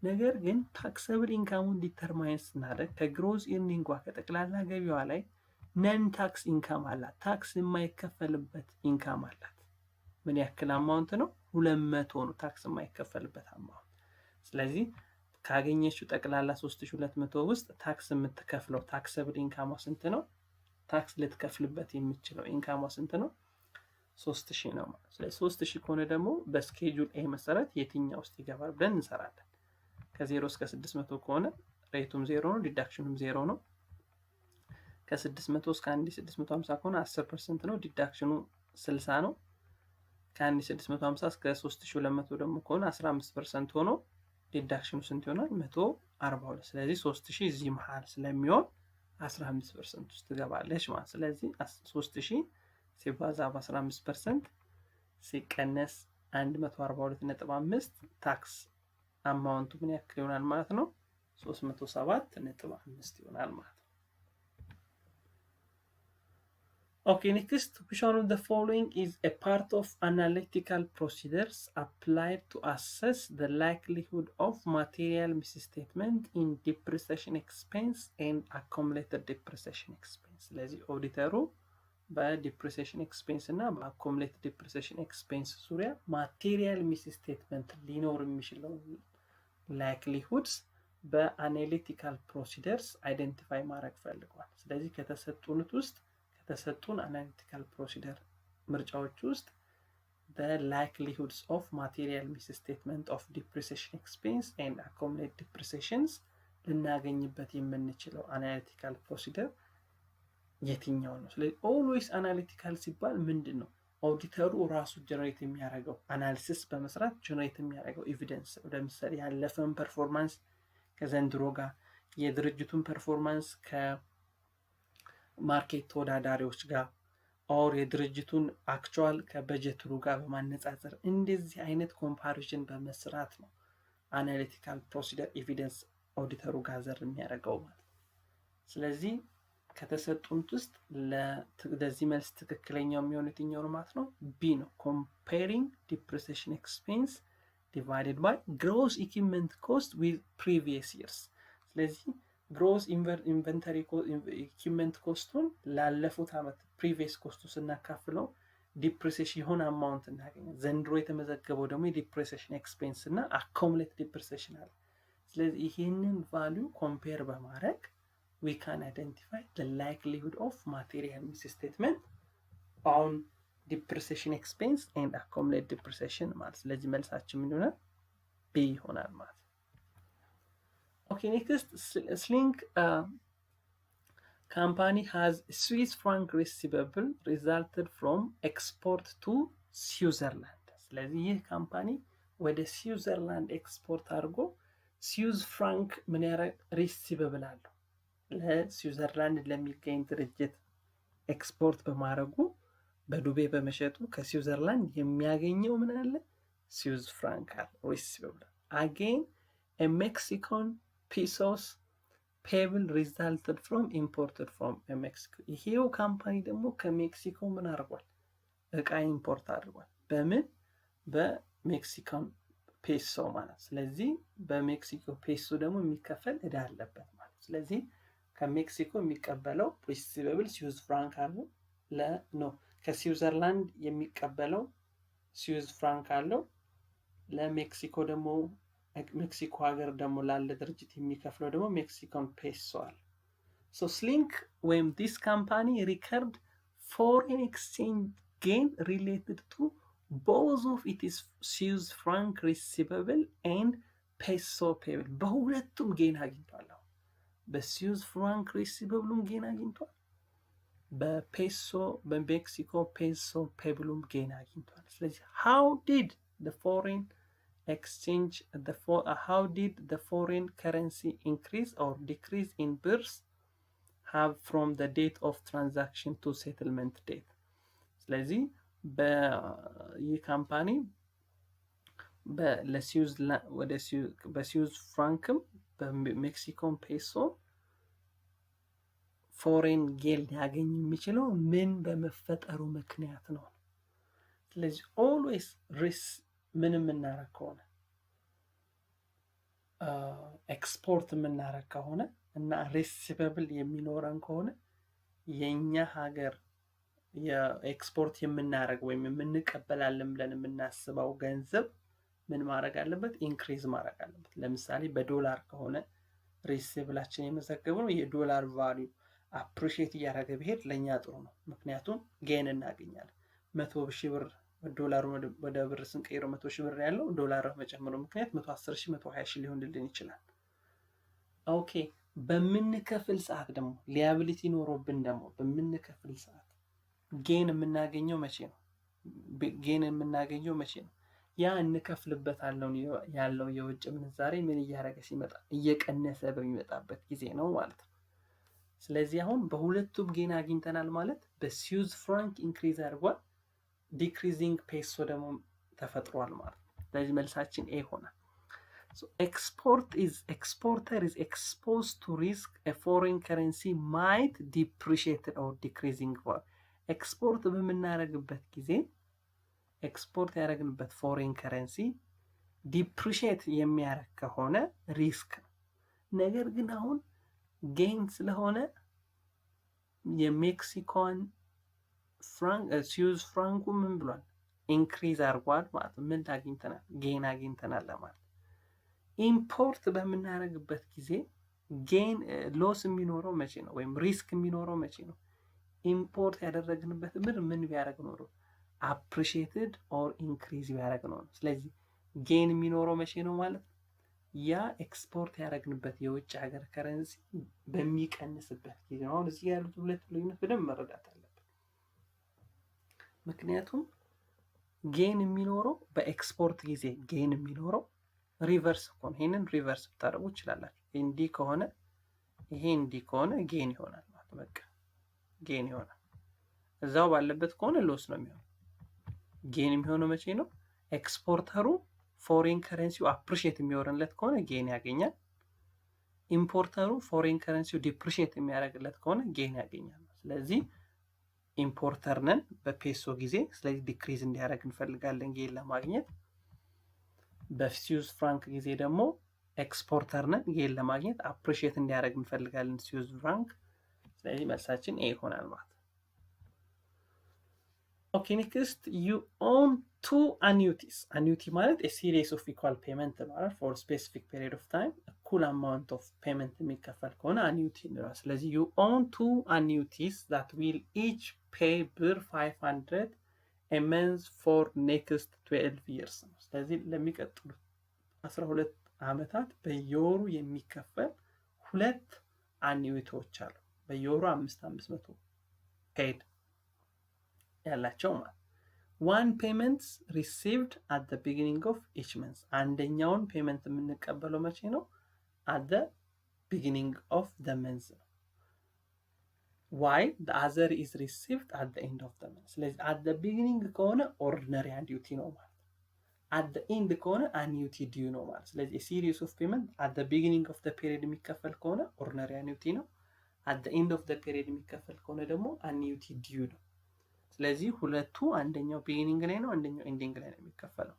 ነገር ግን ታክሰብል ኢንካሙን ዲተርማይን ስናደርግ ከግሮዝ ኤርኒንጓ ከጠቅላላ ገቢዋ ላይ ነን ታክስ ኢንካም አላት፣ ታክስ የማይከፈልበት ኢንካም አላት። ምን ያክል አማውንት ነው? 200 ነው ታክስ የማይከፈልበት አማውንት። ስለዚህ ካገኘችው ጠቅላላ 3200 ውስጥ ታክስ የምትከፍለው ታክሰብል ኢንካሟ ስንት ነው? ታክስ ልትከፍልበት የምችለው ኢንካሟ ስንት ነው? 3000 ነው ማለት። ስለዚህ 3000 ከሆነ ደግሞ በስኬጁል ኤ መሰረት የትኛው ውስጥ ይገባል ብለን እንሰራለን። ከ0 እስከ 600 ከሆነ ሬቱም 0 ነው፣ ዲዳክሽኑም 0 ነው። ከ600 እስከ 1650 ከሆነ 10% ነው፣ ዲዳክሽኑ 60 ነው። ከ1650 እስከ 3200 ደግሞ ከሆነ 15% ሆኖ ዲዳክሽኑ ስንት ይሆናል? 142። ስለዚህ 3000 እዚህ መሃል ስለሚሆን 15% ውስጥ ትገባለች ማለት። ስለዚህ 3000 ሲባዛ በ15% ሲቀነስ 142.5 ታክስ አማውንቱ ምን ያክል ይሆናል ማለት ነው? 307.5 ይሆናል ማለት ነው። Okay, next, which one of the following is a part of analytical procedures applied to assess the likelihood of material misstatement in depreciation expense and accumulated depreciation expense? ስለዚህ ኦዲተሩ በዲፕሪሲዬሽን ኤክስፔንስ እና በአኮሙሌትድ ዲፕሪሲዬሽን ኤክስፔንስ ዙሪያ ማቴሪያል ሚስስቴትመንት ሊኖር የሚችለው ላይክሊሁድስ በአናሊቲካል ፕሮሲደርስ አይደንቲፋይ ማድረግ ፈልጓል። ስለዚህ ከተሰጡን አናሊቲካል ፕሮሲደር ምርጫዎች ውስጥ the likelihoods of material misstatement of depreciation expense and accumulated depreciations ልናገኝበት የምንችለው አናሊቲካል ፕሮሲደር የትኛው ነው? ስለዚህ ኦልዌይስ አናሊቲካል ሲባል ምንድን ነው? ኦዲተሩ ራሱ ጀነሬት የሚያደርገው አናሊሲስ በመስራት ጀነሬት የሚያደርገው ኤቪደንስ። ለምሳሌ ያለፈን ፐርፎርማንስ ከዘንድሮ ጋር፣ የድርጅቱን ፐርፎርማንስ ከማርኬት ተወዳዳሪዎች ጋር ኦር የድርጅቱን አክቹዋል ከበጀቱ ጋር በማነጻጸር እንደዚህ አይነት ኮምፓሪዥን በመስራት ነው አናሊቲካል ፕሮሲደር ኤቪደንስ ኦዲተሩ ጋዘር የሚያደርገው ማለት። ስለዚህ ከተሰጡት ውስጥ ለዚህ መልስ ትክክለኛው የሚሆነው የትኛው ነው ማለት ነው? ቢ ነው። comparing depreciation expense divided by gross equipment cost with previous years። ስለዚህ gross inventory equipment ኮስቱን ላለፉት ዓመት previous ኮስቱ ስናካፍለው ዲፕሪሲዬሽን የሆነ አማውንት እናገኛለን። ዘንድሮ የተመዘገበው ደግሞ የዲፕሪሲዬሽን ኤክስፔንስ እና አኮሙሌት ዲፕሪሲዬሽን አለ። ስለዚህ ይህንን ቫልዩ ኮምፔር በማድረግ we can identify the likelihood of material misstatement on depreciation expense and accumulated depreciation ማለት። ስለዚህ መልሳችን ምን ይሆናል? ቢ ይሆናል ማለት። Okay, next, Slink company has Swiss franc receivable resulted from export to Switzerland። ስለዚህ ይህ ካምፓኒ ወደ ስዊዘርላንድ ኤክስፖርት አድርጎ ስዊዝ ፍራንክ ምን ያረግ ሪሲቨብል አለው ለስዊዘርላንድ ለሚገኝ ድርጅት ኤክስፖርት በማድረጉ በዱቤ በመሸጡ ከስዊዘርላንድ የሚያገኘው ምን አለ? ስዊዝ ፍራንክ አለ ሪሲቨብል። አጌን ሜክሲኮን ፒሶስ ፔብል ሪዛልትድ ፍሮም ኢምፖርትድ ፍሮም ሜክሲኮ። ይሄው ካምፓኒ ደግሞ ከሜክሲኮ ምን አድርጓል? እቃ ኢምፖርት አድርጓል። በምን? በሜክሲኮን ፔሶ ማለት። ስለዚህ በሜክሲኮ ፔሶ ደግሞ የሚከፈል እዳ አለበት ማለት። ስለዚህ ከሜክሲኮ የሚቀበለው ሪሲቨብል ስዊዝ ፍራንክ አለው ከስዊዘርላንድ የሚቀበለው ስዊዝ ፍራንክ አለው። ለሜክሲኮ ደግሞ ሜክሲኮ ሀገር ደግሞ ላለ ድርጅት የሚከፍለው ደግሞ ሜክሲኮን ፔሶ አለ። ሶ ስሊንክ ወይም ዲስ ካምፓኒ ሪከርድ ፎሬን ኤክስቼንጅ ጌን ሪሌትድ ቱ both of it is Swiss franc receivable and peso payable። በሁለቱም ጌን አግኝቷል። በስዊዝ ፍራንክ ሪሲቨብሉም ጌን አግኝቷል፣ በፔሶ በሜክሲኮ ፔሶ ፔብሉም ጌን አግኝቷል። ስለዚህ how did the foreign currency increase or decrease in birrs have from the date of transaction to settlement date? ስለዚህ በይህ ካምፓኒ በስዊዝ ፍራንክም በሜክሲኮን ፔሶ ፎሬን ጌን ሊያገኝ የሚችለው ምን በመፈጠሩ ምክንያት ነው። ስለዚህ ኦልዌይስ ምን የምናረግ ከሆነ ኤክስፖርት የምናረግ ከሆነ እና ሪሲቨብል የሚኖረን ከሆነ የኛ ሀገር የኤክስፖርት የምናረግ ወይም የምንቀበላለን ብለን የምናስበው ገንዘብ ምን ማድረግ አለበት? ኢንክሪዝ ማድረግ አለበት። ለምሳሌ በዶላር ከሆነ ሪሲቨብላችን የመዘገበው የዶላር ቫልዩ አፕሪሺየት እያደረገ ቢሄድ ለኛ ጥሩ ነው። ምክንያቱም ጌን እናገኛለን። 100,000 ብር ዶላሩ ወደ ብር ስንቀይረው 100,000 ብር ያለው ዶላር መጨመሩ ምክንያት 110,000 120,000 ሊሆንልን ይችላል። ኦኬ በምንከፍል ሰዓት ደግሞ ሊያቢሊቲ ኖሮብን ደግሞ በምንከፍል ሰዓት ጌን የምናገኘው መቼ ነው? ጌን የምናገኘው መቼ ነው? ያ እንከፍልበታለን ያለው የውጭ ምንዛሬ ምን እያደረገ ሲመጣ እየቀነሰ በሚመጣበት ጊዜ ነው ማለት ነው። ስለዚህ አሁን በሁለቱም ጌን አግኝተናል ማለት በስዊዝ ፍራንክ ኢንክሪዝ አድርጓል፣ ዲክሪዚንግ ፔሶ ደግሞ ተፈጥሯል ማለት ነው። ስለዚህ መልሳችን ኤ ሆናል። So exporter is exposed to risk a foreign currency might depreciate or decreasing for ኤክስፖርት በምናደርግበት ጊዜ ኤክስፖርት ያደረግንበት ፎሬን ከረንሲ ዲፕሪሺየት የሚያደርግ ከሆነ ሪስክ ነው። ነገር ግን አሁን ጌን ስለሆነ የሜክሲኮን ፍራንክ ስዊዝ ፍራንኩ ምን ብሏል? ኢንክሪዝ አድርጓል ማለት ነው። ምን አግኝተናል? ጌን አግኝተናል ለማለት። ኢምፖርት በምናደርግበት ጊዜ ጌን ሎስ የሚኖረው መቼ ነው? ወይም ሪስክ የሚኖረው መቼ ነው? ኢምፖርት ያደረግንበት ብር ምን ቢያደርግ ኖሮ አፕሪሺየትድ ኦር ኢንክሪዝ ቢያደርግ ነው። ስለዚህ ጌን የሚኖረው መቼ ነው ማለት ነው? ያ ኤክስፖርት ያደረግንበት የውጭ ሀገር ከረንሲ በሚቀንስበት ጊዜ ነው። አሁን እዚህ ያሉት ሁለት ልዩነት በደንብ መረዳት አለበት። ምክንያቱም ጌን የሚኖረው በኤክስፖርት ጊዜ ጌን የሚኖረው ሪቨርስ ከሆነ ይሄንን ሪቨርስ ብታደርጉ ይችላላችሁ። እንዲህ ከሆነ ይሄ እንዲህ ከሆነ ጌን ይሆናል ማለት ነው። በቃ ጌን ይሆናል። እዛው ባለበት ከሆነ ሎስ ነው የሚሆነው። ጌን የሚሆነው መቼ ነው? ኤክስፖርተሩ ፎሬን ከረንሲው አፕሪሺየት የሚሆንለት ከሆነ ጌን ያገኛል። ኢምፖርተሩ ፎሬን ከረንሲው ዲፕሪሺየት የሚያደርግለት ከሆነ ጌን ያገኛል። ስለዚህ ኢምፖርተር ነን በፔሶ ጊዜ፣ ስለዚህ ዲክሪዝ እንዲያደርግ እንፈልጋለን ጌን ለማግኘት። በስዊዝ ፍራንክ ጊዜ ደግሞ ኤክስፖርተር ነን ጌን ለማግኘት አፕሪሺየት እንዲያደርግ እንፈልጋለን ስዊዝ ፍራንክ። ስለዚህ መልሳችን ኤ ይሆናል ማለት ነው። ኦኬ ኔክስት ዩ ኦን ቱ አኒዩቲስ። አኒዩቲ ማለት a series of equal payment ማለት for specific period of time እኩል amount of payment የሚከፈል ከሆነ አኒዩቲ እንለዋለን። ስለዚህ you own two annuities that will each pay ብር 500 a month for next 12 years ነው። ስለዚህ ለሚቀጥሉት 12 ዓመታት በየወሩ የሚከፈል ሁለት አኒዩቲዎች አሉ። በየወሩ 500 paid ያላቸው ማለት one payments received at the beginning of each month። አንደኛውን ፔመንት የምንቀበለው መቼ ነው? at the beginning of the month ነው። why the other is received at the end of the month። ስለዚህ at the beginning ከሆነ ordinary annuity ነው ማለት ነው። at the end ከሆነ annuity due ነው ማለት። ስለዚህ series of payment at the beginning of the period የሚከፈል ከሆነ ordinary annuity ነው። at the end of the period የሚከፈል ከሆነ ደግሞ annuity due ነው። ስለዚህ ሁለቱ አንደኛው ቢጊኒንግ ላይ ነው፣ አንደኛው ኤንዲንግ ላይ ነው የሚከፈለው።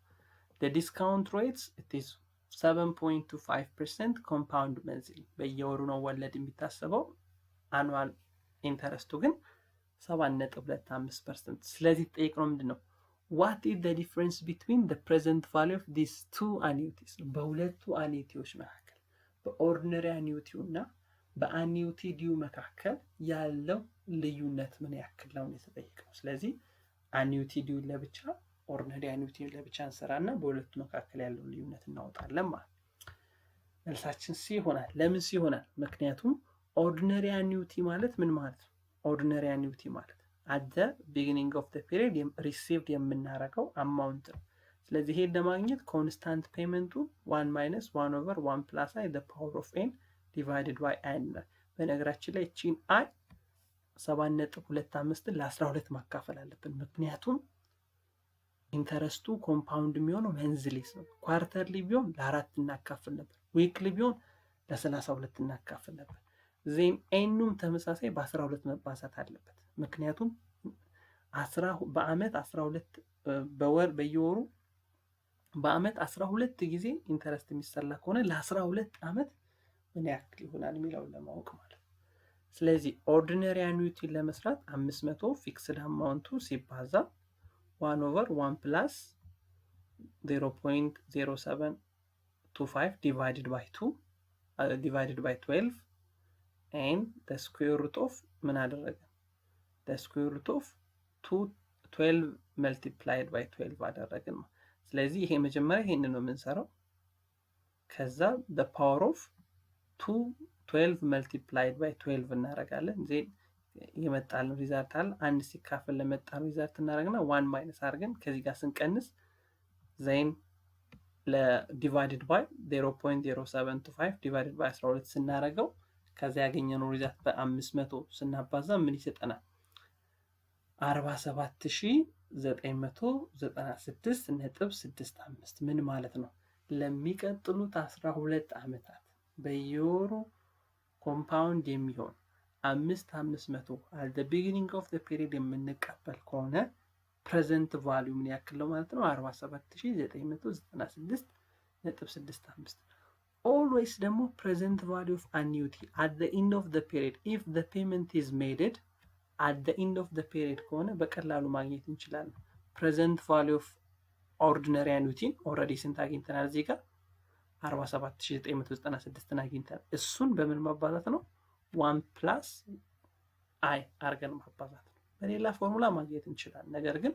the discount rates it is 7.25% compound monthly። በየወሩ ነው ወለድ የሚታሰበው። አኑዋል ኢንተረስቱ ግን 7.25%። ስለዚህ ጠይቀው ምንድነው what is the difference between the present value of these two annuities? በሁለቱ አኒዩቲዎች መካከል በኦርዲነሪ አኒዩቲው እና በአኒዩቲ ዲዩ መካከል ያለው ልዩነት ምን ያክል ነው የተጠየቀው። ስለዚህ አኒዩቲ ዲዩ ለብቻ ኦርዲነሪ አኒዩቲ ለብቻ እንሰራና በሁለቱ መካከል ያለው ልዩነት እናወጣለን ማለት። መልሳችን ሲ ይሆናል። ለምን ሲ ይሆናል? ምክንያቱም ኦርዲነሪ አኒዩቲ ማለት ምን ማለት ነው? ኦርዲነሪ አኒዩቲ ማለት at the beginning of the period received የምናረገው አማውንት ነው። ስለዚህ ይሄን ለማግኘት ኮንስታንት ፔመንቱ 1 minus 1 over 1 plus i the power of n divided by n። በነገራችን ላይ እቺን i 7.25 ለ12 ማካፈል አለብን። ምክንያቱም ኢንተረስቱ ኮምፓውንድ የሚሆነው መንዝሊስ ነው። ኳርተርሊ ቢሆን ለ4 እናካፍል ነበር። ዊክሊ ቢሆን ለ32 እናካፍል ነበር። ዜን ኤኑም ተመሳሳይ በ12 መባዛት አለበት። ምክንያቱም በአመት 12 በየወሩ በአመት 12 ጊዜ ኢንተረስት የሚሰላ ከሆነ ለ12 አመት ምን ያክል ይሆናል የሚለውን ለማወቅ ማለት። ስለዚህ ኦርዲነሪ አኑዊቲን ለመስራት 500 ፊክስድ አማውንቱ ሲባዛ 1/1 ፕላስ 0.0725 divided by 2 divided by 12 and the square root of ምን አደረገ? the square root of 12 multiplied by 12 አደረግን። ስለዚህ ይሄ መጀመሪያ ይሄንን ነው የምንሰራው። ከዛ the power of 12 multiplied by 12 እናደርጋለን። ዜን የመጣልን ሪዛልት አለ። አንድ ሲካፈል ለመጣልን ሪዛልት እናደርግና 1 ማይነስ አድርገን ከዚህ ጋር ስንቀንስ ዜን ለዲቫይድድ ባይ 0.0725 ዲቫይድድ ባይ 12 ስናደርገው ከዛ ያገኘነው ሪዛልት በ500 ስናባዛ ምን ይሰጠናል? 47996.65 ምን ማለት ነው? ለሚቀጥሉት 12 ዓመታት በየወሩ ኮምፓውንድ የሚሆን 500 at the beginning of the period የምንቀበል ከሆነ ፕሬዘንት ቫልዩ ምን ያክል ነው ማለት ነው? 47996.65 always ደግሞ present value of annuity at the end of the period if the payment is made at the end of the period ከሆነ በቀላሉ ማግኘት እንችላለን። present value of ordinary annuity already ስንት አግኝተናል? እዚህ ጋር 47996 አግኝተናል። እሱን በምን ማባዛት ነው? 1 ፕላስ አይ አርገን ማባዛት ነው። በሌላ ፎርሙላ ማግኘት እንችላለን። ነገር ግን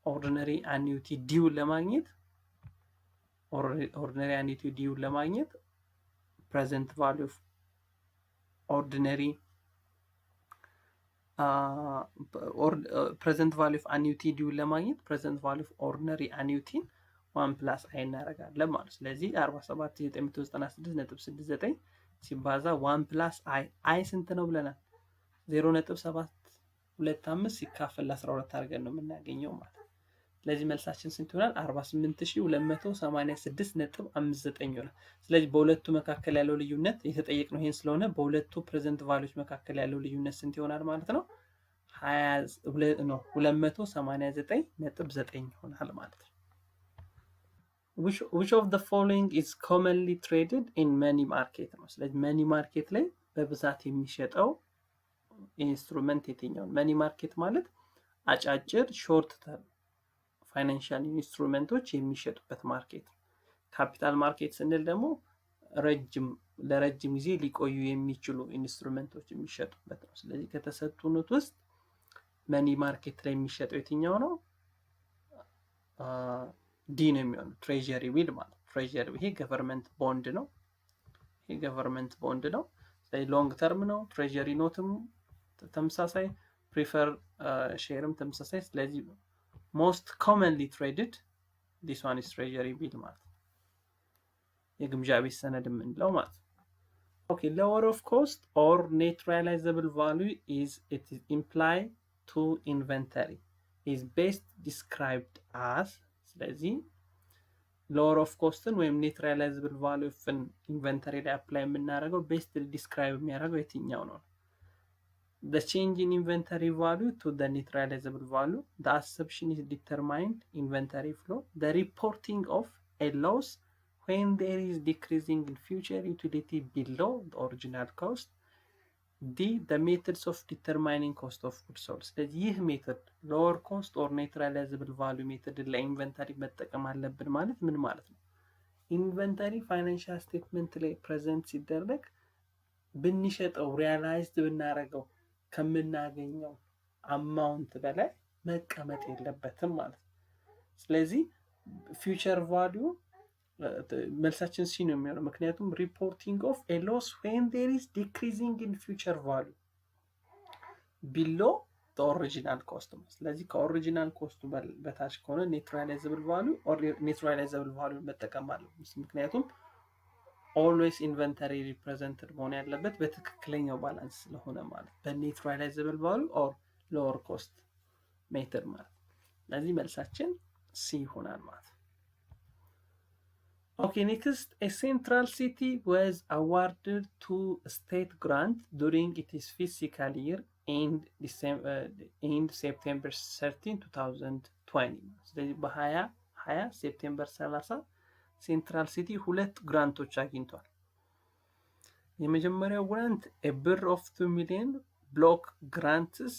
ኦርዲነሪ አኒዩቲ ዲዩን ለማግኘት ፕሬዘንት ቫልዩ ኦፍ ኦርዲነሪ ፕሬዘንት ቫልዩ ኦፍ አኒዩቲ ዲዩን ለማግኘት ፕሬዘንት ቫልዩ ኦፍ ኦርዲነሪ አኒዩቲን 1 ፕላስ አይ እናደርጋለን ማለት። ስለዚህ 47996.69 ሲባዛ 1 ፕላስ አይ ስንት ነው ብለናል? 0.725 ሲካፈል ለ12 አድርገን ነው የምናገኘው ማለት። ስለዚህ መልሳችን ስንት ይሆናል? 48286.59 ይሆናል። ስለዚህ በሁለቱ መካከል ያለው ልዩነት የተጠየቅነው ይሄን ስለሆነ በሁለቱ ፕሬዘንት ቫልዩዎች መካከል ያለው ልዩነት ስንት ይሆናል ማለት ነው? 289.9 ይሆናል ማለት ነው። which of the following is commonly traded in money market ነው። ስለዚህ መኒ ማርኬት ላይ በብዛት የሚሸጠው ኢንስትሩመንት የትኛው? መኒ ማርኬት ማለት አጫጭር ሾርት ተርም ፋይናንሻል ኢንስትሩመንቶች የሚሸጡበት ማርኬት ነው። ካፒታል ማርኬት ስንል ደግሞ ለረጅም ጊዜ ሊቆዩ የሚችሉ ኢንስትሩመንቶች የሚሸጡበት ነው። ስለዚህ ከተሰጡት ውስጥ መኒ ማርኬት ላይ የሚሸጠው የትኛው ነው? ዲ ነው የሚሆነው። ትሬዠሪ ቢል ማለት ትሬዠሪ ይሄ ገቨርንመንት ቦንድ ነው። ስለዚህ ሎንግ ተርም ነው። ትሬዠሪ ኖትም ተመሳሳይ፣ ፕሪፈር ሼርም ተመሳሳይ። ስለዚህ ሞስት ኮመንሊ ትሬድድ ዲስ ዋን ኢዝ ትሬዠሪ ቢል ማለት ነው። የግምጃ ቤት ሰነድ የምንለው ማለት ነው። ኦኬ lower of cost or net realizable value is it is implied to inventory is best described as ስለዚህ lower of costን ወይም net realizable value ን ኢንቨንተሪ ላይ አፕላይ የምናደርገው ቤስት ዲስክራይብ የሚያደርገው የትኛው ነው? the change in inventory value to the net realizable value, the assumption is determined inventory flow, the reporting of a loss when there is decreasing in future utility below the original cost, the methods of determining cost of goods sold። ስለዚህ ይህ ሜተድ lower cost or net realizable value ሜተድ ለኢንቨንተሪ መጠቀም አለብን ማለት ምን ማለት ነው? ኢንቨንተሪ ፋይናንሻል ስቴትመንት ላይ ፕሬዘንት ሲደረግ ብንሸጠው ሪያላይዝድ ብናደርገው ከምናገኘው አማውንት በላይ መቀመጥ የለበትም ማለት ነው። ስለዚህ ፊውቸር ቫልዩ መልሳችን ሲ ነው የሚሆነው። ምክንያቱም ሪፖርቲንግ ኦፍ ኤ ሎስ ዌን ዴር ኢዝ ዲክሪዚንግ ኢን ፊውቸር ቫልዩ ቢሎ ዘ ኦሪጂናል ኮስት ነው። ስለዚህ ከኦሪጂናል ኮስቱ በታች ከሆነ ኔትራላይዘብል ቫልዩ መጠቀም አለብን። ምክንያቱም ኦልዌይስ ኢንቨንተሪ ሪፕሬዘንትድ መሆን ያለበት በትክክለኛው ባላንስ ስለሆነ ማለት በኔትራላይዘብል ቫልዩ ኦር ሎወር ኮስት ሜተድ ማለት። ስለዚህ መልሳችን ሲ ይሆናል ማለት ነው። Okay, next, a central city was awarded to a state grant during its fiscal year end September 13, 2020. ስለዚህ በ2020 ሴፕቴምበር 30 ሴንትራል ሲቲ ሁለት ግራንቶች አግኝቷል። የመጀመሪያው ግራንት a ብር of 2 million block grants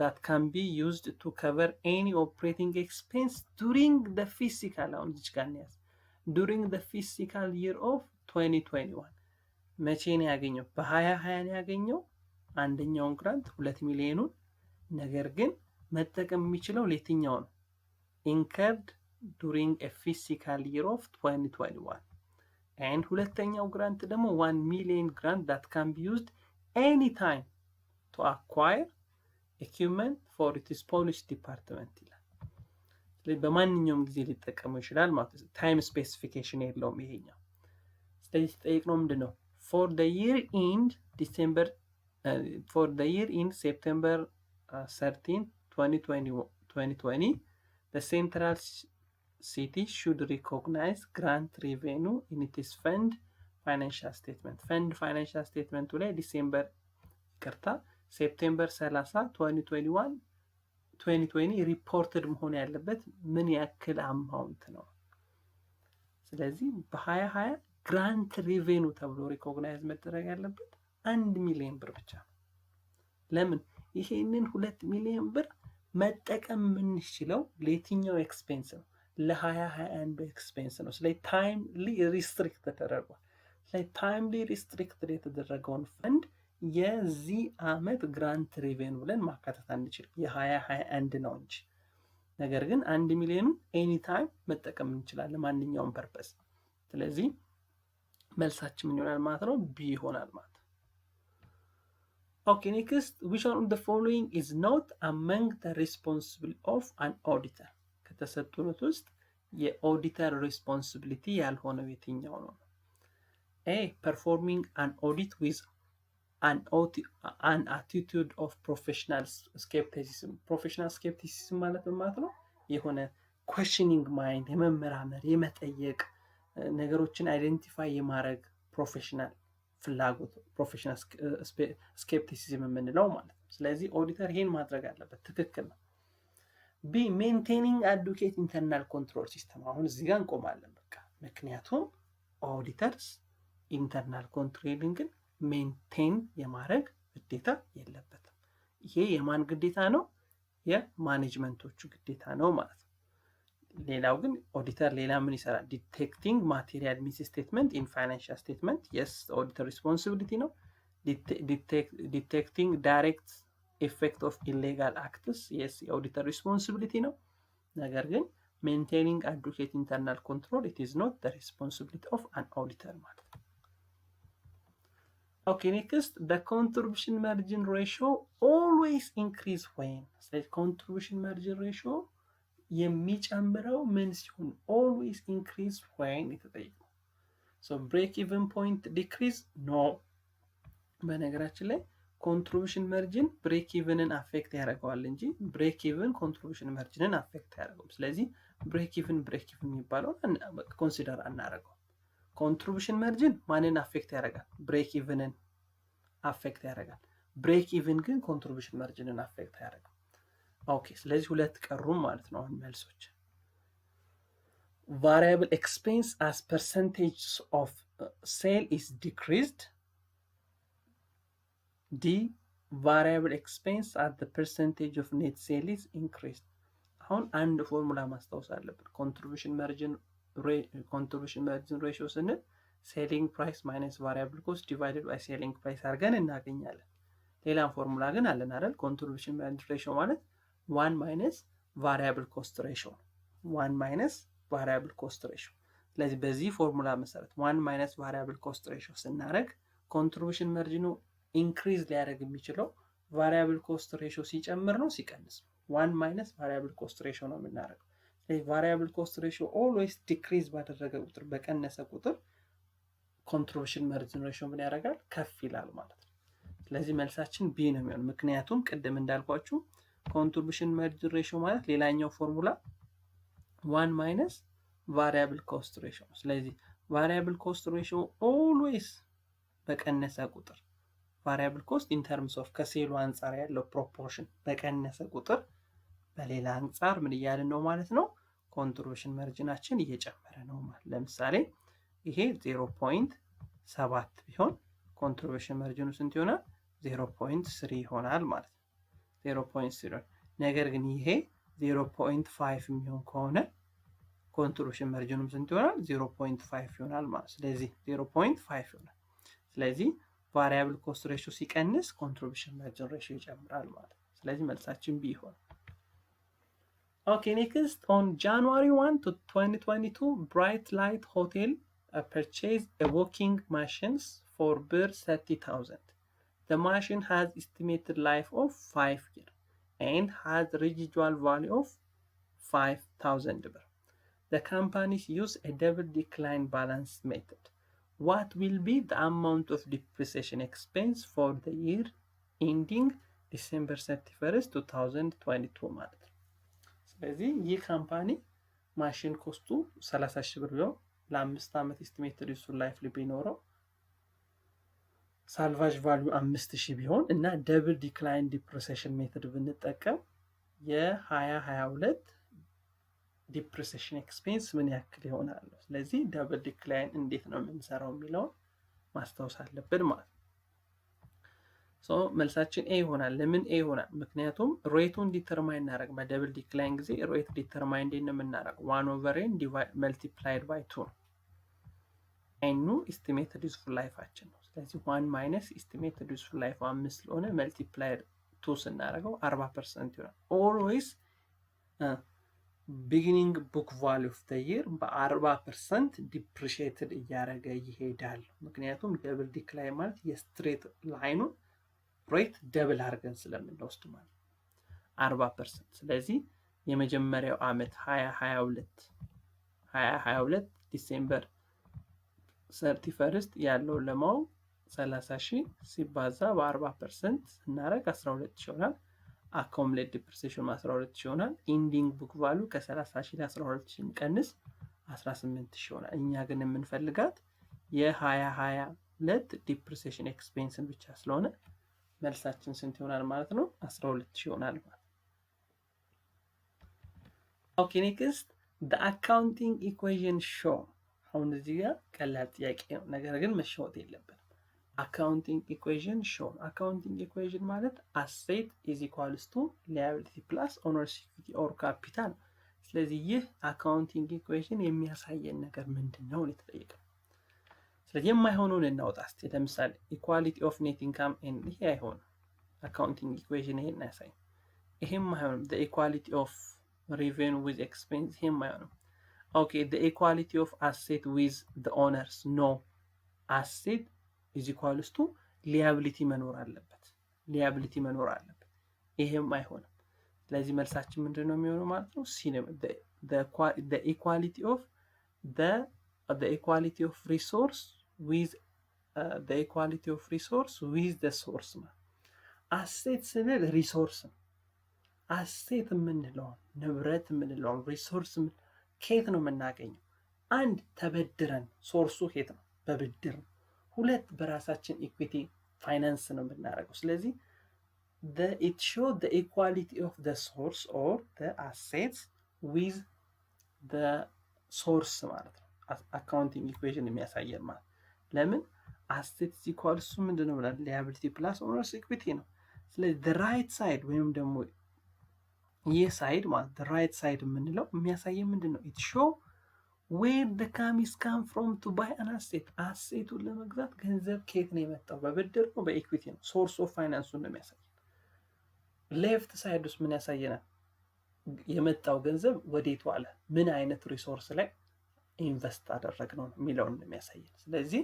that can be used to cover any operating expense during the fiscal during the fiscal year of 2021 መቼ ነው ያገኘው? በ2020 ነው ያገኘው አንደኛውን ግራንት 2 ሚሊዮኑን። ነገር ግን መጠቀም የሚችለው ለየትኛው ነው? incurred during a fiscal year of 2021 and ሁለተኛው ግራንት ደግሞ 1 million grant that can be used anytime to acquire equipment for its police department ይላል። ስለዚህ በማንኛውም ጊዜ ሊጠቀመው ይችላል ማለት ነው። ታይም ስፔሲፊኬሽን የለውም ይሄኛው። ስለዚህ ተጠይቅነው ምንድነው? for the year end September 13 2020 the central city should recognize grant revenue in its fund financial statement ላይ ሴፕቴምበር 30 2020 ሪፖርትድ መሆን ያለበት ምን ያክል አማውንት ነው? ስለዚህ በ2020 ግራንት ሬቬኑ ተብሎ ሪኮግናይዝ መደረግ ያለበት 1 ሚሊዮን ብር ብቻ ነው። ለምን? ይሄንን 2 ሚሊዮን ብር መጠቀም የምንችለው ለየትኛው ኤክስፔንስ ነው? ለ2021 ኤክስፔንስ ነው። ስለዚህ ታይምሊ ሪስትሪክት ተደርጓል። ስለዚህ ታይምሊ ሪስትሪክት የተደረገውን ፈንድ የዚህ አመት ግራንት ሬቬኑ ብለን ማካተት አንችልም። የ2021 ነው እንጂ። ነገር ግን 1 ሚሊዮን ኤኒ ታይም መጠቀም እንችላለን ማንኛውም ፐርፐስ። ስለዚህ መልሳችን ምን ይሆናል ማለት ነው? ቢ ይሆናል ማለት ነው። Okay, next, which one of the following is not among the responsible of an auditor? ከተሰጡት ውስጥ የኦዲተር ሪስፖንሲቢሊቲ ያልሆነው የትኛው ነው? A, performing an audit with an attitude of professional skepticism. professional skepticism ማለት ነው የሆነ questioning mind የመመራመር የመጠየቅ ነገሮችን አይደንቲፋይ የማድረግ ፕሮፌሽናል ፍላጎት ፕሮፌሽናል ስኬፕቲሲዝም የምንለው ማለት ነው። ስለዚህ ኦዲተር ይሄን ማድረግ አለበት። ትክክል ነው። ቢ ሜንቴኒንግ አዱኬት ኢንተርናል ኮንትሮል ሲስተም። አሁን እዚህ ጋር እንቆማለን በቃ። ምክንያቱም ኦዲተርስ ኢንተርናል ኮንትሮሊንግን ሜንቴን የማድረግ ግዴታ የለበትም። ይሄ የማን ግዴታ ነው? የማኔጅመንቶቹ ግዴታ ነው ማለት ነው። ሌላው ግን ኦዲተር ሌላ ምን ይሰራል? ዲቴክቲንግ ማቴሪያል ሚስ ስቴትመንት ኢን ፋይናንሻል ስቴትመንት የስ ኦዲተር ሪስፖንሲቢሊቲ ነው። ዲቴክቲንግ ዳይሬክት ኢፌክት ኦፍ ኢሌጋል አክትስ የስ የኦዲተር ሪስፖንሲቢሊቲ ነው። ነገር ግን ሜንቴኒንግ አዱኬት ኢንተርናል ኮንትሮል ኢት ኢዝ ኖት ዘ ሪስፖንሲቢሊቲ ኦፍ አን ኦዲተር ማለት ነው። ኦኬ ኔክስት the contribution margin ratio always increase when። ስለዚህ contribution margin ratio የሚጨምረው ምን ሲሆን? always increase when የተጠየቀው። so break even point decrease no። በነገራችን ላይ ኮንትሪቢዩሽን መርጂን ብሬክ ኢቨንን አፌክት ያደርገዋል እንጂ ብሬክ ኢቨን ኮንትሪቢዩሽን መርጂንን አፌክት አያደርገውም። ስለዚህ ብሬክ ኢቨን የሚባለውን ኮንሲደር አናደርገው። ኮንትሪቢዩሽን መርጂን ማንን አፌክት ያደርጋል? ብሬክ ኢቨንን አፌክት ያደርጋል። ብሬክ ኢቨን ግን ኮንትሪቢዩሽን መርጂንን አፌክት አያደርግም። ኦኬ ስለዚህ ሁለት ቀሩም ማለት ነው። አሁን መልሶች variable expense as percentage of sale is decreased. D, variable expense as the percentage of net sale is increased. አሁን አንድ ፎርሙላ ማስታወስ አለብን። ኮንትሪቢዩሽን ማርጂን ሬሽዮ ስንል ሴሊንግ ፕራይስ ማይነስ ቫሪያብል ኮስት ዲቫይደድ ባይ ሴሊንግ ፕራይስ አድርገን እናገኛለን። ሌላም ፎርሙላ ግን አለን አይደል? ኮንትሪቢዩሽን ማርጂን ሬሽዮ ማለት 1 ማይነስ ቫሪያብል ኮስት ሬሽዮ ነው። 1 ማይነስ ቫሪያብል ኮስት ሬሽዮ። ስለዚህ በዚህ ፎርሙላ መሰረት 1 ማይነስ ቫሪያብል ኮስት ሬሽዮ ስናደርግ ኮንትሪቢዩሽን ማርጂኑ ኢንክሪዝ ሊያደርግ የሚችለው ቫሪያብል ኮስት ሬሽዮ ሲጨምር ነው ሲቀንስ? 1 ማይነስ ቫሪያብል ኮስት ሬሽዮ ነው የምናደርገው። ስለዚህ ቫሪያብል ኮስት ሬሽዮ ኦልዌይስ ዲክሪዝ ባደረገ ቁጥር በቀነሰ ቁጥር ኮንትሪቢዩሽን ማርጂን ሬሽዮ ምን ያደርጋል? ከፍ ይላል ማለት ነው። ስለዚህ መልሳችን ቢ ነው የሚሆነው። ምክንያቱም ቅድም እንዳልኳችሁ ኮንትሪቢዩሽን ማርጂን ሬሽዮ ማለት ሌላኛው ፎርሙላ 1 minus variable cost ratio ስለዚህ variable cost ratio always በቀነሰ ቁጥር variable cost in terms of ከሴሉ አንፃር ያለው proportion በቀነሰ ቁጥር በሌላ አንፃር ምን እያልን ነው ማለት ነው contribution marginአችን እየጨመረ ነው ማለት ለምሳሌ ይሄ 0.7 ቢሆን contribution marginu ስንት ይሆናል 0.3 ይሆናል ማለት ነው 0.3 ነገር ግን ይሄ 0.5 የሚሆን ከሆነ contribution marginu ስንት ይሆናል 0.5 ይሆናል ማለት ስለዚህ 0.5 ይሆናል ስለዚህ variable cost ratio ሲቀንስ contribution margin ratio ይጨምራል ማለት ስለዚህ መልሳችን B ይሆናል Okay, next on January 1 to 2022 Bright Light Hotel purchased a walking machines for birr 30,000. The machine has estimated life of 5 years and has residual value of 5,000 birr. The companies use a double decline balance method. What will be the amount of depreciation expense for the year ending December 31st, 2022 ማለት ነው። ስለዚህ ይህ ካምፓኒ ማሽን ኮስቱ 30,000 ብር ነው ለ5 ዓመት ኤስቲሜትድ ዩዝፉል ላይፍ ቢኖረው ሳልቫጅ ቫልዩ 5,000 ቢሆን እና ደብል ዲክላይን ዲፕሪሲዬሽን ሜተድ ብንጠቀም የ2022 ዲፕሪሲዬሽን ኤክስፔንስ ምን ያክል ይሆናል ስለዚህ ደብል ዲክላይን እንዴት ነው የምንሰራው የሚለው ማስታወስ አለብን ማለት ነው ሶ መልሳችን ኤ ይሆናል ለምን ኤ ይሆናል ምክንያቱም ሬቱን ዲተርማይን እናደርግ በደብል ዲክላይን ጊዜ ሬት ዲተርማይን እንደምን እናደርግ 1/n multiplied by 2 ኤኑ ኤስቲሜትድ ዩዝፉል ላይፋችን ነው ስለዚህ 1 minus estimated useful life 5 ስለሆነ multiplied 2 ስናደርገው 40% ይሆናል always beginning book value of the year በ40% depreciated እያደረገ ይሄዳል ምክንያቱም ደብል ዲክላይን ማለት የስትሬት ላይኑ ሬት ደብል አድርገን ስለምንወስድ ማለት 40% ስለዚህ የመጀመሪያው አመት 2022 ዲሴምበር 31st ያለው ለማው 30,000 ሲባዛ በ40% ስናደርግ 12,000 ይሆናል accumulated depreciation 12,000 ይሆናል ending book value ከ30,000 ለ12,000 ቀንስ 18,000 ይሆናል እኛ ግን የምንፈልጋት የ2022 depreciation expense ብቻ ስለሆነ መልሳችን ስንት ይሆናል ማለት ነው 12,000 ይሆናል ማለት Okay, next the accounting equation show አሁን እዚህ ጋር ቀላል ጥያቄ ነው ነገር ግን መሸወት የለብንም accounting equation show accounting equation ማለት asset is equals to liability plus owner's equity or capital ስለዚህ ይህ accounting equation የሚያሳየን ነገር ምንድነው ለተጠየቀው ስለዚህ የማይሆነውን እናውጣ እስቲ ለምሳሌ equality of net income and ይሄ አይሆንም accounting equation ይሄን ያሳይ ይሄም አይሆንም the equality of revenue with expense ይሄም አይሆንም okay the equality of asset with the owners no asset is equals to liability መኖር አለበት ይሄም አይሆንም ስለዚህ መልሳችን ምንድነው የሚሆነው ማለት ነው ሲ the equality of the equality of resource with the equality of resource with the source asset ስንል ሪሶርስ asset የምንለው ንብረት የምንለው ሪሶርስ ከየት ነው የምናገኘው አንድ ተበድረን ሶርሱ ከየት ነው በብድር ሁለት በራሳችን ኢኩዊቲ ፋይናንስ ነው የምናደርገው ስለዚህ it show the equality of the source or the assets with the source ማለት ነው accounting equation የሚያሳየን ማለት ለምን assets equals to ምንድነው ማለት liability plus owner's equity ነው ስለዚህ the right side ወይም ደግሞ ይህ ሳይድ ማለት the right side የምንለው የሚያሳየን ምንድነው it show where the cash come from to buy an asset asset ለመግዛት ገንዘብ ከየት ነው የመጣው በብድር ነው በኢኩዊቲ ነው source of finance ነው የሚያሳየን left side ውስጥ ምን ያሳየናል የመጣው ገንዘብ ወዴት ዋለ ምን አይነት ሪሶርስ ላይ ኢንቨስት አደረግነው የሚለውን ነው የሚያሳየን ስለዚህ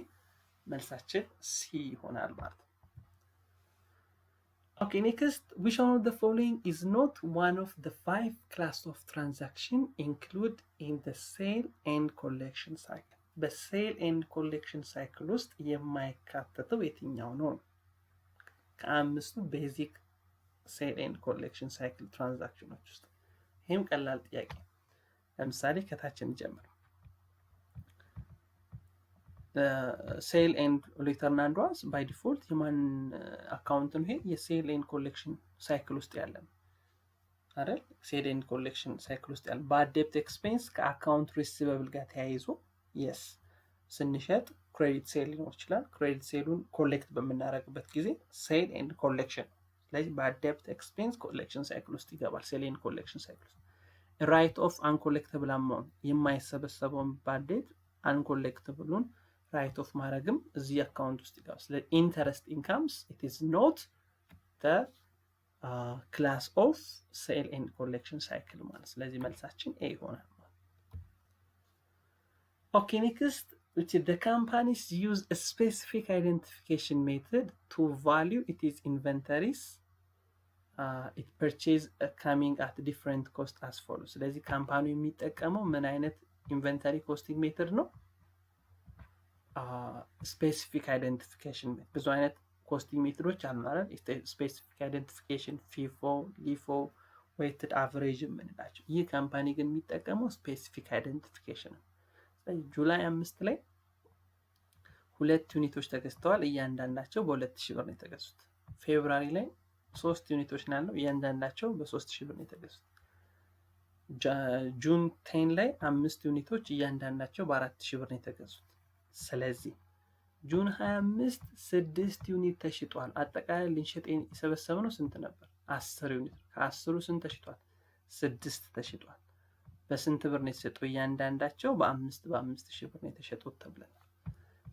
መልሳችን ሲ ይሆናል ማለት ነው Okay, next, which one of the following is not one of the 5 classes of transaction included in the sale and collection cycle? The sale and collection cycle ውስጥ የማይካተተው የትኛው ነው? ከአምስቱ ቤዚክ ሴል ኤንድ ኮሌክሽን ሳይክል ትራንዛክሽኖች ውስጥ ይሄም ቀላል ጥያቄ ለምሳሌ ከታችን ጀምር ሴል ኤንድ ሪተርን አንድ ዋንስ ባይ ዲፎልት የማን አካውንት ነው? ይሄ የሴል ኤንድ ኮሌክሽን ሳይክል ውስጥ ያለ ነው አይደል? ሴል ኤንድ ኮሌክሽን ሳይክል ውስጥ ያለ ባድ ዴፕት ኤክስፔንስ ከአካውንት ሪሲቨብል ጋር ተያይዞ የስ ስንሸጥ ክሬዲት ሴል ሊኖር ይችላል። ክሬዲት ሴሉን ኮሌክት በምናደርግበት ጊዜ ሴል ኤንድ ኮሌክሽን፣ ስለዚህ ባድ ዴፕት ኤክስፔንስ ኮሌክሽን ሳይክል ውስጥ ይገባል። ሴል ኤንድ ኮሌክሽን ሳይክል ውስጥ ራይት ኦፍ አንኮሌክተብል አማውንት የማይሰበሰበውን ባድ ዴፕት አንኮሌክተብሉን ራይት ኦፍ ማድረግም እዚህ አካውንት ውስጥ ይገባል። ስለዚህ ኢንተረስት ኢንካምስ ኢት ኢዝ ኖት ዘ ክላስ ኦፍ ሴል ኤንድ ኮሌክሽን ሳይክል ማለት። ስለዚህ መልሳችን ኤ ይሆናል። ኦኬ ኔክስት which the companies use a specific identification method to value its inventories it purchase coming at different cost as follows። ስለዚህ ካምፓኒው የሚጠቀመው ምን አይነት ኢንቨንተሪ ኮስቲንግ ሜተድ ነው? ስፔሲፊክ አይደንቲፊኬሽን ሜተድ። ብዙ አይነት ኮስቲንግ ሜትዶች አሉ አይደል? ስፔሲፊክ አይደንቲፊኬሽን፣ ፊፎ፣ ሊፎ፣ ዌይትድ አቨሬጅ የምንላቸው። ይህ ካምፓኒ ግን የሚጠቀመው ስፔሲፊክ አይደንቲፊኬሽን ነው። ጁላይ 5 ላይ 2 ዩኒቶች ተገዝተዋል። እያንዳንዳቸው በ2000 ብር ነው የተገዙት። ፌብሩዋሪ ላይ 3 ዩኒቶች ናቸው። እያንዳንዳቸው በ3000 ብር ነው የተገዙት። ጁን 10 ላይ 5 ዩኒቶች እያንዳንዳቸው በ4000 ብር ነው የተገዙት። ስለዚህ ጁን 25 6 ዩኒት ተሽጧል። አጠቃላይ ልንሸጥ የሰበሰብነው ስንት ነበር? 10 ዩኒት። ከ10ሩ ስንት ተሽጧል? 6 ተሽጧል። በስንት ብር ነው የተሸጡት? እያንዳንዳቸው በ5000 ብር ነው የተሸጡት ተብለናል።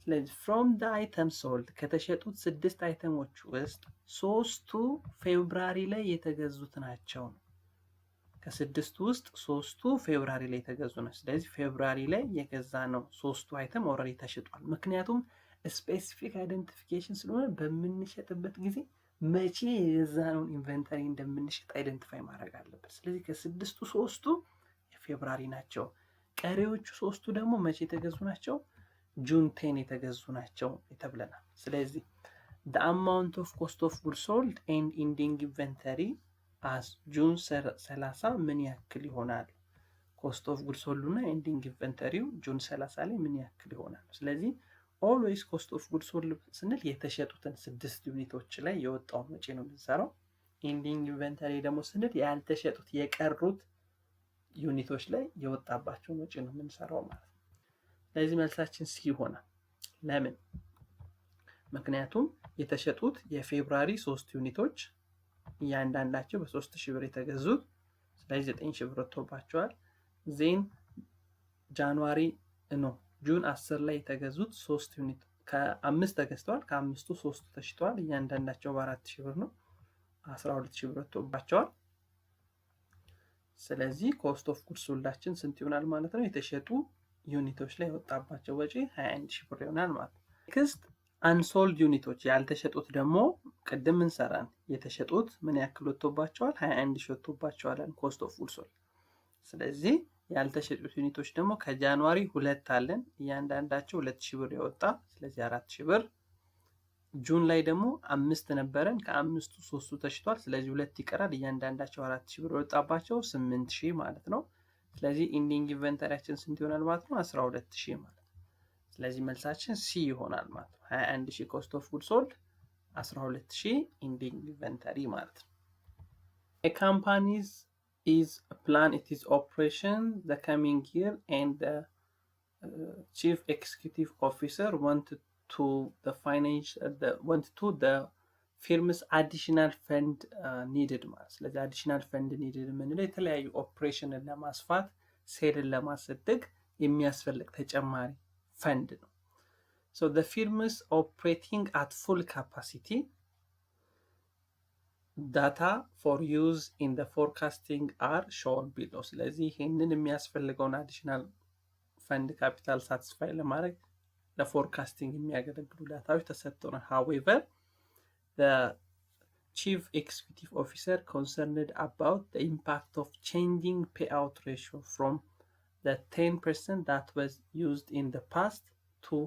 ስለዚህ from the items sold ከተሸጡት 6 አይተሞች ውስጥ 3ቱ ፌብሩዋሪ ላይ የተገዙት ናቸው። ከ6ቱ ውስጥ 3ቱ ፌብሩዋሪ ላይ የተገዙ ነው። ስለዚህ ፌብሩዋሪ ላይ የገዛ ነው 3ቱ አይተም ኦልሬዲ ተሽጧል። ምክንያቱም ስፔሲፊክ አይደንቲፊኬሽን ስለሆነ በምንሸጥበት ጊዜ መቼ የገዛነውን ኢንቨንተሪ እንደምንሸጥ አይደንቲፋይ ማድረግ አለበት። ስለዚህ ከ6ቱ 3ቱ ፌብሩዋሪ ናቸው። ቀሪዎቹ 3ቱ ደግሞ መቼ የተገዙ ናቸው? ጁን 10 የተገዙ ናቸው ተብለናል። ስለዚህ the amount of cost of goods sold and ending inventory as ጁን 30 ምን ያክል ይሆናል? cost of goods sold እና ending inventory ጁን 30 ላይ ምን ያክል ይሆናል? ስለዚህ always cost of goods sold ስንል የተሸጡትን 6 ዩኒቶች ላይ የወጣውን ወጪ ነው የምንሰራው። ending inventory ደግሞ ስንል ያልተሸጡት የቀሩት ዩኒቶች ላይ የወጣባቸውን ወጪ ነው የምንሰራው ማለት ነው። ስለዚህ መልሳችን ሲ ይሆናል። ለምን? ምክንያቱም የተሸጡት የፌብሩዋሪ 3 ዩኒቶች እያንዳንዳቸው በ3000 ብር የተገዙት፣ ስለዚህ 9000 ብር ወጥቶባቸዋል። ዜን ጃንዋሪ ጁን 10 ላይ የተገዙት 3 ዩኒት ከ5 ተገዝተዋል። ከ5ቱ 3ቱ ተሽጠዋል። እያንዳንዳቸው በ4000 ብር ነው 12000 ብር ወጥቶባቸዋል። ስለዚህ ኮስት ኦፍ ጉድስ ሶልዳችን ስንት ይሆናል ማለት ነው? የተሸጡ ዩኒቶች ላይ የወጣባቸው ወጪ 21000 ብር ይሆናል ማለት ነው። ኔክስት አንሶልድ ዩኒቶች ያልተሸጡት ደግሞ ቅድም እንሰራን የተሸጡት ምን ያክል ወጥቶባቸዋል? 21000 ወጥቶባቸዋል ኮስት ኦፍ ጉድስ ሶልድ። ስለዚህ ያልተሸጡት ዩኒቶች ደግሞ ከጃንዋሪ 2 አለን እያንዳንዳቸው 2000 ብር የወጣ፣ ስለዚህ 4000 ብር። ጁን ላይ ደግሞ 5 ነበረን፣ ከ5ቱ 3ቱ ተሽጧል፣ ስለዚህ 2 ይቀራል። እያንዳንዳቸው 4000 ብር የወጣባቸው 8000 ማለት ነው። ስለዚህ ኢንዲንግ ኢንቨንተሪያችን ስንት ይሆናል ማለት ነው? 12000 ማለት ነው። ስለዚህ መልሳችን ሲ ይሆናል ማለት ነው። 21000 ኮስት ኦፍ ጉድ ሶልድ፣ 12000 ኢንዲንግ ኢንቨንተሪ ማለት ነው። A company's is plan it is operation the coming year and the chief executive officer wanted to the firm's additional fund needed ማለት። ስለዚህ additional fund needed የምንለው የተለያዩ ኦፕሬሽንን ለማስፋት ሴልን ለማሰደግ የሚያስፈልግ ተጨማሪ ፈንድ ነው። so the firm is operating at full capacity data for use in the forecasting are shown below። ስለዚህ ይሄንን የሚያስፈልገውን additional fund capital satisfy ለማድረግ ለፎርካስቲንግ የሚያገለግሉ ዳታዎች ተሰጥተውናል። however the chief executive officer concerned about the impact of changing payout ratio from the 10% that was used in the past to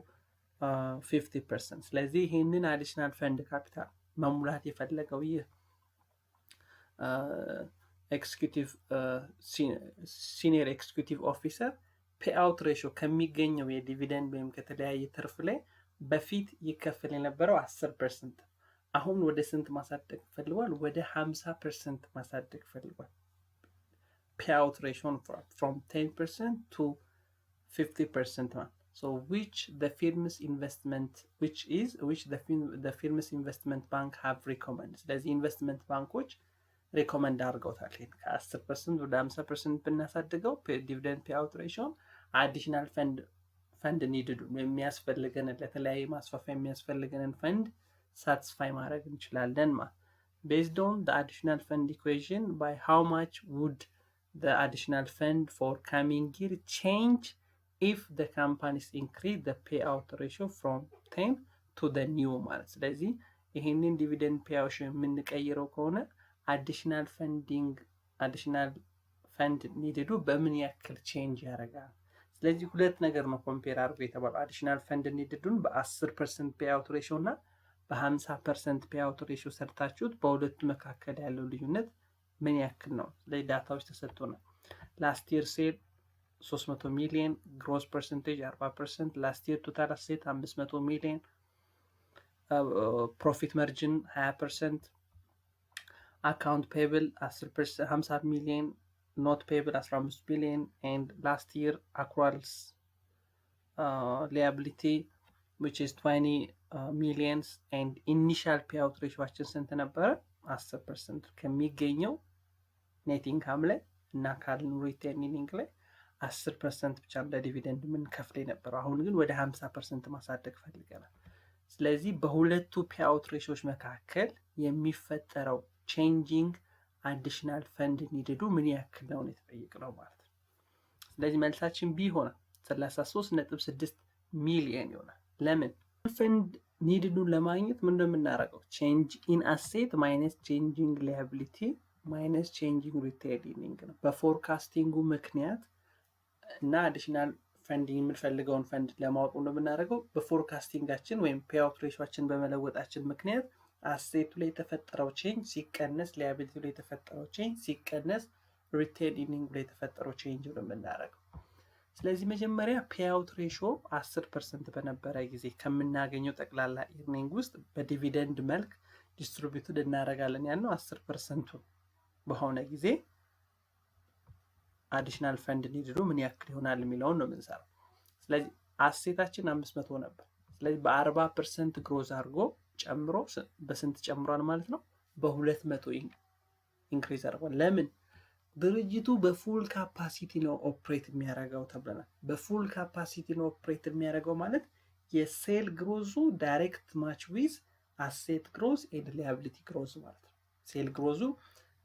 50%። ስለዚህ ይህንን አዲሽናል ፈንድ ካፒታል መሙላት የፈለገው ይህ ኤክስኪዩቲቭ ሲኒየር ኤክስኪዩቲቭ ኦፊሰር ፔአውት ሬሽዮ ከሚገኘው የዲቪደንድ ወይም ከተለያየ ትርፍ ላይ በፊት ይከፈል የነበረው 10%፣ አሁን ወደ ስንት ማሳደግ ፈልጓል? ወደ 50% ማሳደግ ፈልጓል። payout ratio from 10% to 50% ማለት so which the firm's investment bank have recommended። ስለዚህ ኢንቨስትመንት ባንኮች ሪኮመንድ አድርገውታል። ከ10% ወደ 50% ብናሳድገው ዲቪደንድ ፔአውት ሬሽዮ አዲሽናል ፈንድ ኒድዱ የሚያስፈልገን ለተለያየ ማስፋፊያ የሚያስፈልገንን ፈንድ ሳቲስፋይ ማድረግ እንችላለን ማለት based on the additional fund equation by how much would the additional fund for coming year change if the companies increase the payout ratio from 10 to the new ማለት ስለዚህ ይሄንን ዲቪደንድ ፔአውት የምንቀይረው ከሆነ አዲሽናል ፈንድ ኒድዱ በምን ያክል ቼንጅ ያደርጋል። ስለዚህ ሁለት ነገር ነው ኮምፔር አድርጎ የተባለው አዲሽናል ፈንድ ኒድዱን በ10% ፔአውት ሬሽዮ እና በ50% ፔአውት ሬሽዮ ሰርታችሁት በሁለቱ መካከል ያለው ልዩነት ምን ያክል ነው? ስለዚህ ዳታዎች ተሰጥቶናል። ላስት ይር ሴል 300 ሚሊዮን፣ ግሮስ ፐርሰንቴጅ 40%፣ ላስት ይር ቶታል አሴት 500 ሚሊዮን፣ ፕሮፊት ማርጂን 20%፣ አካውንት ፔብል 10% 50 ሚሊዮን፣ ኖት ፔብል 15 ሚሊዮን and last year accruals liability which is 20 millions and initial payout ratio ስንት ነበረ? 10% ከሚገኘው ኔት ኢንካም ላይ እና ካልን ሪቴኒንግ ላይ 10% ብቻ ለዲቪደንድ ምን ከፍል ነበር። አሁን ግን ወደ 50% ማሳደግ ፈልገናል። ስለዚህ በሁለቱ ፔአውት ሬሽዮች መካከል የሚፈጠረው ቼንጂንግ አዲሽናል ፈንድ ኒድዱ ምን ያክል ነው የተጠየቅነው ማለት ነው። ስለዚህ መልሳችን ቢ ይሆናል 33.6 ሚሊዮን ይሆናል። ለምን? ፈንድ ኒድዱን ለማግኘት ምን እንደምናደርገው ቼንጅ ኢን አሴት ማይነስ ቼንጂንግ ሊያቢሊቲ ማይነስ ቼንጂንግ ሪቴኒንግ ነው። በፎርካስቲንጉ ምክንያት እና አዲሽናል ፈንድ የምንፈልገውን ፈንድ ለማወቅ እንደምናደርገው በፎርካስቲንጋችን ወይም ፔአውት ሬሽዮችን በመለወጣችን ምክንያት አሴቱ ላይ የተፈጠረው ቼንጅ ሲቀነስ ሊያቢሊቲ ላይ የተፈጠረው ቼንጅ ሲቀነስ ሪቴኒንግ ላይ የተፈጠረው ቼንጅ ነው የምናደርገው። ስለዚህ መጀመሪያ ፔአውት ሬሽዮ 10% በነበረ ጊዜ ከምናገኘው ጠቅላላ ኢርኒንግ ውስጥ በዲቪደንድ መልክ ዲስትሪቢዩትድ እናደርጋለን ያልነው 10% በሆነ ጊዜ አዲሽናል ፈንድ ኒድዱ ምን ያክል ይሆናል የሚለውን ነው የምንሰራው። ስለዚህ አሴታችን 500 ነበር። ስለዚህ በ40% ግሮዝ አድርጎ ጨምሮ በስንት ጨምሯል ማለት ነው? በ200 ኢንክሪዝ አድርጓል። ለምን? ድርጅቱ በፉል ካፓሲቲ ነው ኦፕሬት የሚያደርገው ተብለናል። በፉል ካፓሲቲ ነው ኦፕሬት የሚያደርገው ማለት የሴል ግሮዙ ዳይሬክት ማች ዊዝ አሴት ግሮዝ ኤንድ ሊያቢሊቲ ግሮዝ ማለት ነው። ሴል ግሮዙ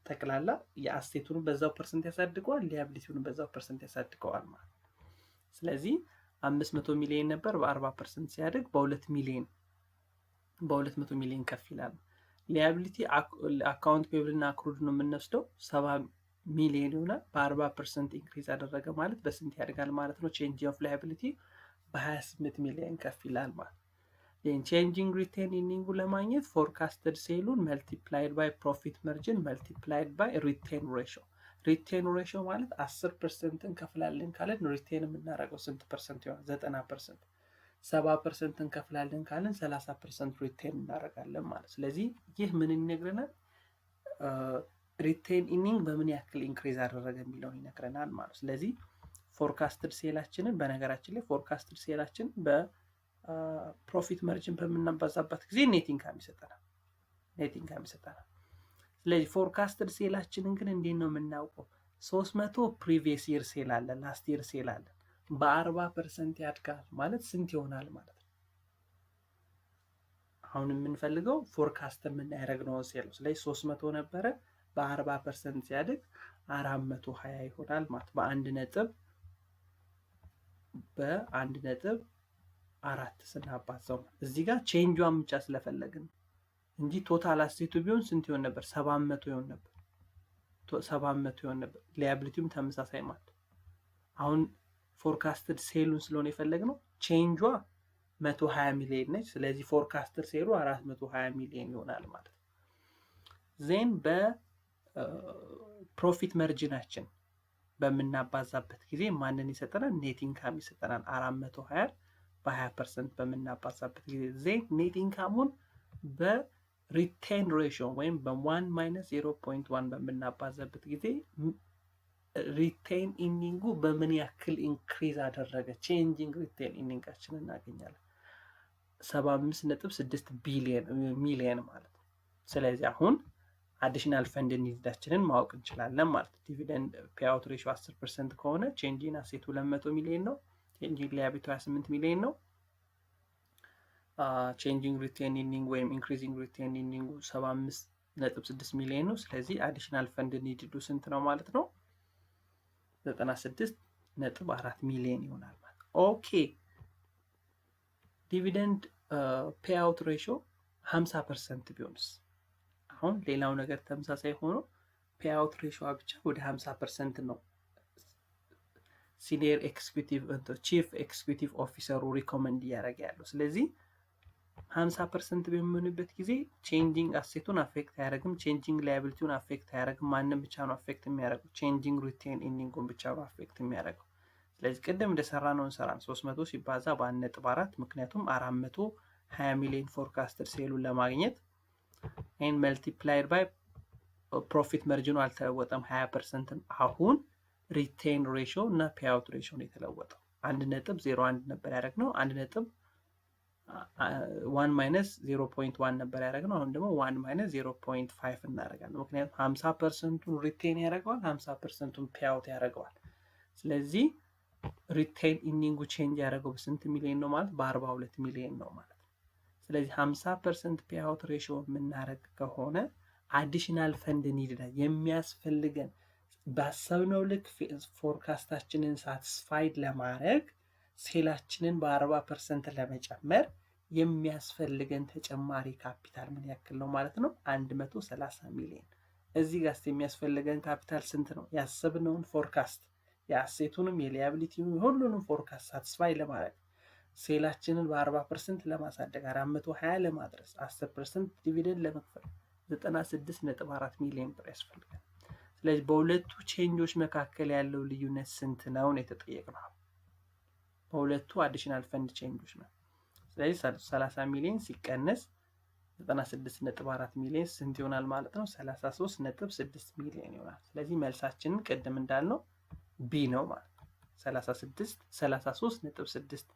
ጠቅላላ የአሴቱን በዛው ፐርሰንት ያሳድገዋል፣ ሊያቢሊቲውን በዛው ፐርሰንት ያሳድገዋል ማለት ነው። ስለዚህ 500 ሚሊዮን ነበር፣ በ40% ሲያድግ በ200 ሚሊዮን ከፍ ይላል። ሊያቢሊቲ አካውንት ፔብል እና አክሩድ ነው የምንወስደው 70 ሚሊዮን ይሆናል። በ40% ኢንክሪዝ አደረገ ማለት በስንት ያድጋል ማለት ነው? ቼንጅ ኦፍ ላያቢሊቲ በ28 ሚሊዮን ከፍ ይላል ማለት ነው። ቼንጂንግ ሪቴኒንጉ ለማግኘት ፎርካስትድ ሴሉን መልቲፕላይድ ባይ ፕሮፊት ማርጂን መልቲፕላይድ ባይ ሪቴን ሬሽዮ። ሪቴን ሬሽዮ ማለት 10% እንከፍላለን ካለን ሪቴን የምናደርገው ስንት ፐርሰንት ይሆናል? 90%። 70% እንከፍላለን ካለን 30% ሪቴን እናደርጋለን ማለት። ስለዚህ ይህ ምን ይነግረናል? ሪቴኒንግ በምን ያክል ኢንክሪዝ አደረገ የሚለውን ይነግረናል ማለት። ስለዚህ ፎርካስትድ ሴላችንን በነገራችን ላይ ፎርካስትድ ሴላችን በፕሮፊት ማርጂን በምናባዛበት ጊዜ ኔት ኢንካም ይሰጠናል። ስለዚህ ፎርካስትድ ሴላችንን ግን እንዴት ነው የምናውቀው? 300 ፕሪቪየስ ይር ሴል አለ፣ ላስት ይር ሴል አለ። በ40% ያድጋል ማለት ስንት ይሆናል ማለት ነው? አሁን የምንፈልገው ፎርካስት የምናደርገው ሴል ነው። ስለዚህ 300 ነበረ፣ በ40% ሲያድግ 420 ይሆናል ማለት በ1.4 ስናባዛው እዚህ ጋር ቼንጇን ብቻ ስለፈለግን እንጂ ቶታል አሴቱ ቢሆን ስንት ይሆን ነበር? 700 ይሆን ነበር። ሊያቢሊቲውም ተመሳሳይ ማለት። አሁን ፎርካስትድ ሴሉን ስለሆነ የፈለግነው ቼንጇ 120 ሚሊዮን ነች። ስለዚህ ፎርካስትድ ሴሉ 420 ሚሊዮን ይሆናል ማለት ነው። ዜን ፕሮፊት መርጂናችን በምናባዛበት ጊዜ ማንን ይሰጠናል? ኔት ኢንካም ይሰጠናል። 420 በ20% በምናባዛበት ጊዜ ኔት ኢንካሙን በሪቴን ሬሽዮ ወይም በ1 - 0.1 በምናባዛበት ጊዜ ሪቴን ኢርኒንጉ በምን ያክል ኢንክሪዝ አደረገ? ቼንጂንግ ሪቴን ኢርኒንጋችን እናገኛለን። 75.6 ሚሊየን ማለት ነው። ስለዚህ አሁን አዲሽናል ፈንድ ኒዳችንን ማወቅ እንችላለን ማለት ነው። ዲቪደንድ ፔአውት ሬሽዮ 10% ከሆነ ቼንጂንግ አሴት 200 ሚሊዮን ነው። ቼንጂንግ ሊያቢሊቲ 28 ሚሊዮን ነው። ቼንጂንግ ሪቴን ኢርኒንግ ወይም ኢንክሪዚንግ ሪቴን ኢርኒንጉ 75.6 ሚሊዮን ነው። ስለዚህ አዲሽናል ፈንድ ኒድዱ ስንት ነው ማለት ነው? 96.4 ሚሊዮን ይሆናል ማለት ነው። ኦኬ ዲቪደንድ ፔአውት ሬሽዮ 50% ቢሆንስ? አሁን ሌላው ነገር ተመሳሳይ ሆኖ ፔአውት ሬሽዮ ብቻ ወደ 50% ነው ሲኒየር ኤክስኪዩቲቭ ቺፍ ኤክስኪዩቲቭ ኦፊሰሩ ሪኮመንድ እያደረገ ያለው። ስለዚህ 50% በሚሆንበት ጊዜ ቼንጂንግ አሴቱን አፌክት አያደርግም፣ ቼንጂንግ ላያቢሊቲውን አፌክት አያደርግም። ማንም ብቻ ነው አፌክት የሚያደርገው? ቼንጂንግ ሪቴን ኢርኒንጉን ብቻ ነው አፌክት የሚያደርገው። ስለዚህ ቅድም እንደሰራ ነው እንሰራን 300 ሲባዛ በ1.4 ምክንያቱም 420 ሚሊዮን ፎርካስተር ሴሉን ለማግኘት ኤን መልቲፕላይድ ባይ ፕሮፊት መርጂኑ አልተለወጠም 20%። አሁን ሪቴን ሬሽዮ እና ፔአውት ሬሽዮ ነው የተለወጠው። 1.01 ነበር ያደረግነው፣ 1 - 0.1 ነበር ያደረግነው። አሁን ደግሞ 1 - 0.5 እናደርጋለን። ምክንያቱም 50%ቱን ሪቴን ያደርገዋል፣ 50%ቱን ፔአውት ያደርገዋል። ስለዚህ ሪቴን ኢርኒንጉ ቼንጅ ያደረገው በስንት ሚሊዮን ነው ማለት? በ42 ሚሊዮን ነው ማለት ነው። ስለዚህ 50% ፔአውት ሬሽዮ የምናደርግ ከሆነ አዲሽናል ፈንድ ኒድ የሚያስፈልገን ባሰብነው ልክ ፎርካስታችንን ሳቲስፋይድ ለማድረግ ሴላችንን በ40% ለመጨመር የሚያስፈልገን ተጨማሪ ካፒታል ምን ያክል ነው ማለት ነው? 130 ሚሊዮን። እዚህ ጋር የሚያስፈልገን ካፒታል ስንት ነው? ያሰብነውን ፎርካስት የአሴቱንም የሊያቢሊቲውን ሁሉንም ፎርካስት ሳቲስፋይ ለማድረግ ሴላችንን በ40% ለማሳደግ 420 ለማድረስ 10% ዲቪደንድ ለመክፈል 96.4 ሚሊዮን ብር ያስፈልጋል። ስለዚህ በሁለቱ ቼንጆች መካከል ያለው ልዩነት ስንት ነው የተጠየቅነው? በሁለቱ አዲሽናል ፈንድ ቼንጆች ነው። ስለዚህ 30 ሚሊዮን ሲቀነስ 96.4 ሚሊዮን ስንት ይሆናል ማለት ነው? 33.6 ሚሊዮን ይሆናል። ስለዚህ መልሳችንን ቅድም እንዳልነው ቢ ነው ማለት ነው። 33.6